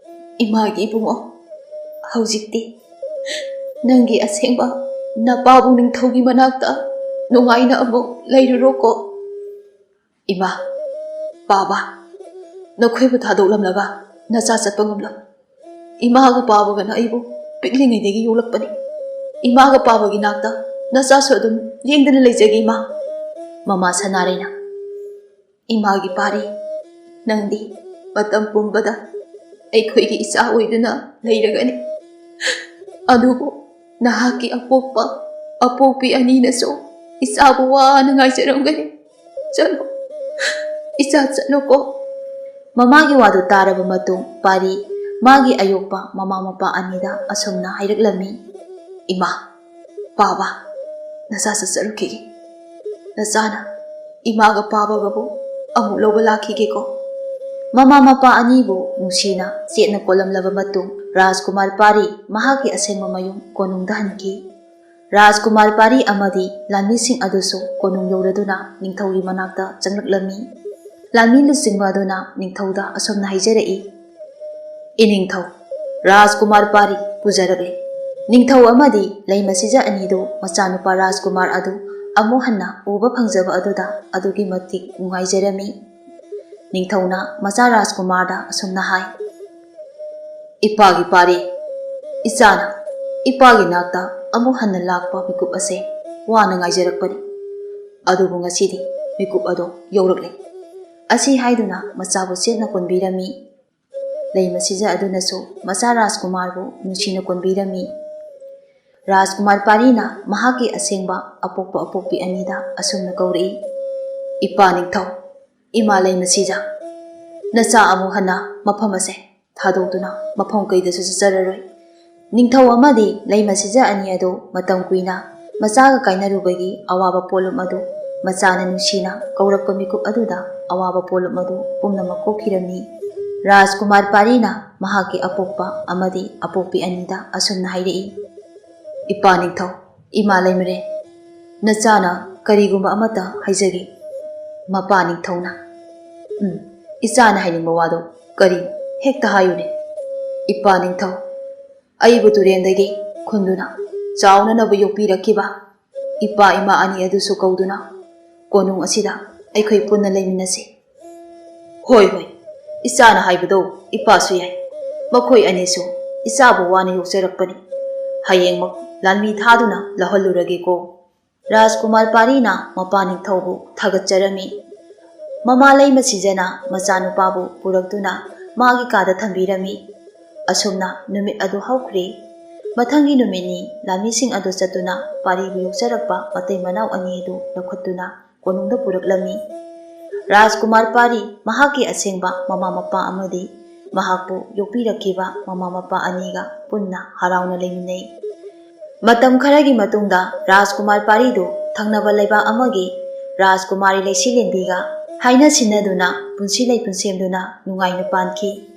ꯏꯃꯥꯒꯤ ꯏꯕꯨꯡꯉꯣ, ꯍꯧꯖꯤꯛꯇꯤ ꯅꯪꯒꯤ ꯑꯁꯦꯡꯕ ꯅꯄꯥꯕꯨꯡ ꯅꯤꯡꯊꯧꯒꯤ ꯃꯅꯥꯛꯇ ꯅꯨꯡꯉꯥꯏꯅ ꯑꯃꯨꯛ ꯂꯩꯔꯨꯔꯣꯀꯣ꯫ ꯏꯃꯥ, ꯄꯥꯕ, ꯅꯈꯣꯏꯕꯨ ꯊꯥꯗꯣꯛꯂꯝꯂꯒ ꯅꯆꯥ ꯆꯠꯄ ꯉꯝꯂꯣꯏ꯫ ꯏꯃꯥꯒ ꯄꯥꯕꯒꯅ ꯑꯩꯕꯨ ꯄꯤꯛꯂꯤꯉꯩꯗꯒꯤ ꯌꯣꯛꯂꯛꯄꯅꯤ꯫ ꯏꯃꯥꯒ ꯄꯥꯕꯒꯤ ꯅꯥꯛꯇ ꯅꯆꯥꯁꯨ ꯑꯗꯨꯝ ꯂꯦꯡꯗꯅ ꯂꯩꯖꯒꯦ ꯏꯃꯥ." ꯃꯃꯥ ꯁꯅꯥꯔꯩꯅ, "ꯏꯃꯥꯒꯤ ꯄꯥꯔꯤ, ꯅꯪꯗꯤ ꯃꯇꯝ ꯄꯨꯝꯕꯗ ꯑꯩꯈꯣꯏꯒꯤ ꯏꯆꯥ ꯑꯣꯏꯗꯨꯅ ꯂꯩꯔꯒꯅꯤ꯫ ꯑꯗꯨꯕꯨ ꯅꯍꯥꯛꯀꯤ ꯑꯄꯣꯛꯄ ꯑꯄꯣꯛꯄꯤ ꯑꯅꯤꯅꯁꯨ ꯏꯆꯥꯕꯨ ꯋꯥꯅ ꯉꯥꯏꯖꯔꯝꯒꯅꯤ꯫ ꯆꯠꯂꯣ, ꯏꯆꯥ ꯆꯠꯂꯣꯀꯣ." ꯃꯃꯥꯒꯤ ꯋꯥꯗꯨ ꯇꯥꯔꯕ ꯃꯇꯨꯡ ꯄꯥꯔꯤ ꯃꯥꯒꯤ ꯑꯌꯣꯛꯄ ꯃꯃꯥ ꯃꯄꯥ ꯑꯅꯤꯗ ꯑꯁꯨꯝꯅ ꯍꯥꯏꯔꯛꯂꯝꯃꯤ, "ꯏꯃꯥ, ꯄꯥꯕ, ꯅꯆꯥ ꯆꯠꯆꯔꯨꯈꯤꯒꯦ꯫ ꯅꯆꯥꯅ ꯏꯃꯥꯒ ꯄꯥꯕꯒꯕꯨ ꯑꯃꯨꯛ ꯂꯧꯕ ꯂꯥꯛꯈꯤꯒꯦꯀꯣ." ꯃꯃꯥ ꯃꯄꯥ ꯑꯅꯤꯕꯨ ꯅꯨꯡꯁꯤꯅ ꯆꯦꯠꯅ ꯀꯣꯜꯂꯝꯂꯕ ꯃꯇꯨꯡ ꯔꯥꯖꯀꯨꯃꯥꯔ ꯄꯥꯔꯤ ꯃꯍꯥꯛꯀꯤ ꯑꯁꯦꯡꯕ ꯃꯌꯨꯝ ꯀꯣꯅꯨꯡꯗ ꯍꯟꯈꯤ꯫ ꯔꯥꯖꯀꯨꯃꯥꯔ ꯄꯥꯔꯤ ꯑꯃꯗꯤ ꯂꯥꯟꯃꯤꯁꯤꯡ ꯑꯗꯨꯁꯨ ꯀꯣꯅꯨꯡ ꯌꯧꯔꯗꯨꯅ ꯅꯤꯡꯊꯧꯒꯤ ꯃꯅꯥꯛꯇ ꯆꯪꯂꯛꯂꯝꯃꯤ꯫ ꯂꯥꯟꯃꯤ ꯂꯨꯆꯤꯡꯕ ꯑꯗꯨꯅ ꯅꯤꯡꯊꯧꯗ ꯑꯁꯨꯝꯅ ꯍꯥꯏꯖꯔꯛꯏ, "ꯏꯅꯤꯡꯊꯧ, ꯔꯥꯖꯀꯨꯃꯥꯔ ꯄꯥꯔꯤ ꯄꯨꯖꯔꯛꯂꯤ꯫ ꯅꯤꯡꯊꯧ ꯑꯃꯗꯤ ꯂꯩꯃꯁꯤꯖ ꯑꯅꯤꯗꯨ ꯃꯆꯥꯅꯨꯄꯥ ꯔꯥꯖꯀꯨꯃꯥꯔ ꯑꯗꯨ ꯑꯃꯨꯛ ꯍꯟꯅ ꯎꯕ ꯐꯪꯖꯕ ꯑꯗꯨꯗ ꯑꯗꯨꯛꯀꯤ ꯃꯇꯤꯛ ꯅꯨꯡꯉꯥꯏꯖꯔꯝꯃꯤ"꯫ ꯅꯤꯡꯊꯧꯅ ꯃꯆꯥ ꯔꯥꯖꯀꯨꯃꯥꯔꯗ ꯑꯁꯨꯝꯅ ꯍꯥꯏ, "ꯏꯄꯥꯒꯤ ꯄꯥꯔꯤ, ꯏꯆꯥꯅ ꯏꯄꯥꯒꯤ ꯅꯥꯛꯇ ꯑꯃꯨꯛ ꯍꯟꯅ ꯂꯥꯛꯄ ꯃꯤꯀꯨꯞ ꯑꯁꯦ ꯋꯥꯅ ꯉꯥꯏꯖꯔꯛꯄꯅꯤ꯫ ꯑꯗꯨꯕꯨ ꯉꯁꯤꯗꯤ ꯃꯤꯀꯨꯞ ꯑꯗꯣ ꯌꯧꯔꯛꯂꯦ"꯫ ꯑꯁꯤ ꯍꯥꯏꯗꯨꯅ ꯃꯆꯥꯕꯨ ꯆꯦꯠꯅ ꯀꯣꯟꯕꯤꯔꯝꯃꯤ꯫ ꯂꯩꯃꯁꯤꯖ ꯑꯗꯨꯅꯁꯨ ꯃꯆꯥ ꯔꯥꯖꯀꯨꯃꯥꯔꯕꯨ ꯅꯨꯡꯁꯤꯅ ꯀꯣꯟꯕꯤꯔꯝꯃꯤ꯫ ꯔꯥꯖꯀꯨꯃꯥꯔ ꯄꯥꯔꯤꯅ ꯃꯍꯥꯛꯀꯤ ꯑꯁꯦꯡꯕ ꯑꯄꯣꯛꯄ ꯑꯄꯣꯛꯄꯤ ꯑꯅꯤꯗ ꯑꯁꯨꯝꯅ ꯀꯧꯔꯛꯏ, "ꯏꯄꯥ ꯅꯤꯡꯊꯧ, ꯏꯃꯥ ꯂꯩꯃꯁꯤꯖ, ꯅꯆꯥ ꯑꯃꯨꯛ ꯍꯟꯅ ꯃꯐꯝ ꯑꯁꯦ ꯊꯥꯗꯣꯛꯇꯨꯅ ꯃꯐꯝ ꯀꯩꯗꯁꯨ ꯆꯠꯆꯔꯔꯣꯏ"꯫ ꯅꯤꯡꯊꯧ ꯑꯃꯗꯤ ꯂꯩꯃꯁꯤꯖ ꯑꯅꯤ ꯑꯗꯨ ꯃꯇꯝ ꯀꯨꯏꯅ ꯃꯆꯥꯒ ꯀꯥꯏꯅꯔꯨꯕꯒꯤ ꯑꯋꯥꯕ ꯄꯣꯠꯂꯨꯝ ꯑꯗꯨ ꯃꯆꯥꯅ ꯅꯨꯡꯁꯤꯅ ꯀꯧꯔꯛꯄ ꯃꯤꯀꯨꯞ ꯑꯗꯨꯗ ꯑꯋꯥꯕ ꯄꯣꯠꯂꯨꯝ ꯑꯗꯨ ꯄꯨꯝꯅꯃꯛ ꯀꯣꯛꯈꯤꯔꯝꯃꯤ꯫ ꯔꯥꯖꯀꯨꯃꯥꯔ ꯄꯥꯔꯤꯅ ꯃꯍꯥꯛꯀꯤ ꯑꯄꯣꯛꯄ ꯑꯃꯗꯤ ꯑꯄꯣꯛꯄꯤ ꯑꯅꯤꯗ ꯑꯁꯨꯝꯅ ꯍꯥꯏꯔꯛꯏ, "ꯏꯄꯥ ꯅꯤꯡꯊꯧ, ꯏꯃꯥ ꯂꯩꯃꯔꯦꯟ, ꯅꯆꯥꯅ ꯀꯔꯤꯒꯨꯝꯕ ꯑꯃꯠꯇ ꯍꯥꯏꯖꯒꯦ"꯫ ꯃꯄꯥ ꯅꯤꯡꯊꯧꯅ, "ꯏꯆꯥꯅ ꯍꯥꯏꯅꯤꯡꯕ ꯋꯥꯗꯣ ꯀꯔꯤꯅꯣ ꯍꯦꯛꯇ ꯍꯥꯏꯌꯨꯅꯦ"꯫ "ꯏꯄꯥ ꯅꯤꯡꯊꯧ, ꯑꯩꯕꯨ ꯇꯨꯔꯦꯟꯗꯒꯤ ꯈꯨꯟꯗꯨꯅ ꯆꯥꯎꯅꯅꯕ ꯌꯣꯛꯄꯤꯔꯛꯈꯤꯕ ꯏꯄꯥ ꯏꯃꯥ ꯑꯅꯤ ꯑꯗꯨꯁꯨ ꯀꯧꯗꯨꯅ ꯀꯣꯅꯨꯡ ꯑꯁꯤꯗ ꯑꯩꯈꯣꯏ ꯄꯨꯟꯅ ꯂꯩꯃꯤꯟꯅꯁꯤ"꯫ "ꯍꯣꯏ ꯍꯣꯏ, ꯏꯆꯥꯅ ꯍꯥꯏꯕꯗꯣ ꯏꯄꯥꯁꯨ ꯌꯥꯏ꯫ ꯃꯈꯣꯏ ꯑꯅꯤꯁꯨ ꯏꯆꯥꯕꯨ ꯋꯥꯅ ꯌꯣꯛꯆꯔꯛꯄꯅꯤ꯫ ꯍꯌꯦꯡꯃꯛ ꯂꯥꯟꯃꯤ ꯊꯥꯗꯨꯅ ꯂꯧꯍꯜꯂꯨꯔꯒꯦꯀꯣ"꯫ ꯔꯥꯖꯀꯨꯃꯥꯔ ꯄꯥꯔꯤꯅ ꯃꯄꯥ ꯅꯤꯡꯊꯧꯕꯨ ꯊꯥꯒꯠꯆꯔꯝꯃꯤ꯫ ꯃꯃꯥ ꯂꯩꯃꯁꯤꯖꯅ ꯃꯆꯥꯅꯨꯄꯥꯕꯨ ꯄꯨꯔꯛꯇꯨꯅ ꯃꯥꯒꯤ ꯀꯥꯗ ꯊꯝꯕꯤꯔꯝꯃꯤ꯫ ꯑꯁꯨꯝꯅ ꯅꯨꯃꯤꯠ ꯑꯗꯨ ꯍꯧꯈ꯭ꯔꯦ꯫ ꯃꯊꯪꯒꯤ ꯅꯨꯃꯤꯠꯅꯤ ꯂꯥꯟꯃꯤꯁꯤꯡ ꯑꯗꯨ ꯆꯠꯇꯨꯅ ꯄꯥꯔꯤꯕꯨ ꯌꯣꯛꯆꯔꯛꯄ ꯃꯇꯩ ꯃꯅꯥꯎ ꯑꯅꯤ ꯑꯗꯨ ꯂꯧꯈꯠꯇꯨꯅ ꯀꯣꯅꯨꯡꯗ ꯄꯨꯔꯛꯂꯝꯃꯤ꯫ ꯔꯥꯖꯀꯨꯃꯥꯔ ꯄꯥꯔꯤ ꯃꯍꯥꯛꯀꯤ ꯑꯁꯦꯡꯕ ꯃꯃꯥ ꯃꯄꯥ ꯑꯃꯗꯤ ꯃꯍꯥꯛꯄꯨ ꯌꯣꯛꯄꯤꯔꯛꯈꯤꯕ ꯃꯃꯥ ꯃꯄꯥ ꯑꯅꯤꯒ ꯄꯨꯟꯅ ꯍꯔꯥꯎꯅ ꯂꯩꯃꯤꯟꯅꯩ꯫ ꯃꯇꯝ ꯈꯔꯒꯤ ꯃꯇꯨꯡꯗ ꯔꯥꯖꯀꯨꯃꯥꯔ ꯄꯥꯔꯤꯗꯨ ꯊꯪꯅꯕ ꯂꯩꯕꯥꯛ ꯑꯃꯒꯤ ꯔꯥꯖꯀꯨꯃꯥꯔꯤ ꯂꯩꯁꯤꯂꯦꯟꯕꯤꯒ ꯍꯥꯏꯅ ꯁꯤꯟꯅꯗꯨꯅ ꯄꯨꯟꯁꯤ ꯂꯩꯄꯨꯟ ꯁꯦꯝꯗꯨꯅ ꯅꯨꯡꯉꯥꯏꯅ ꯄꯥꯟꯈꯤ꯫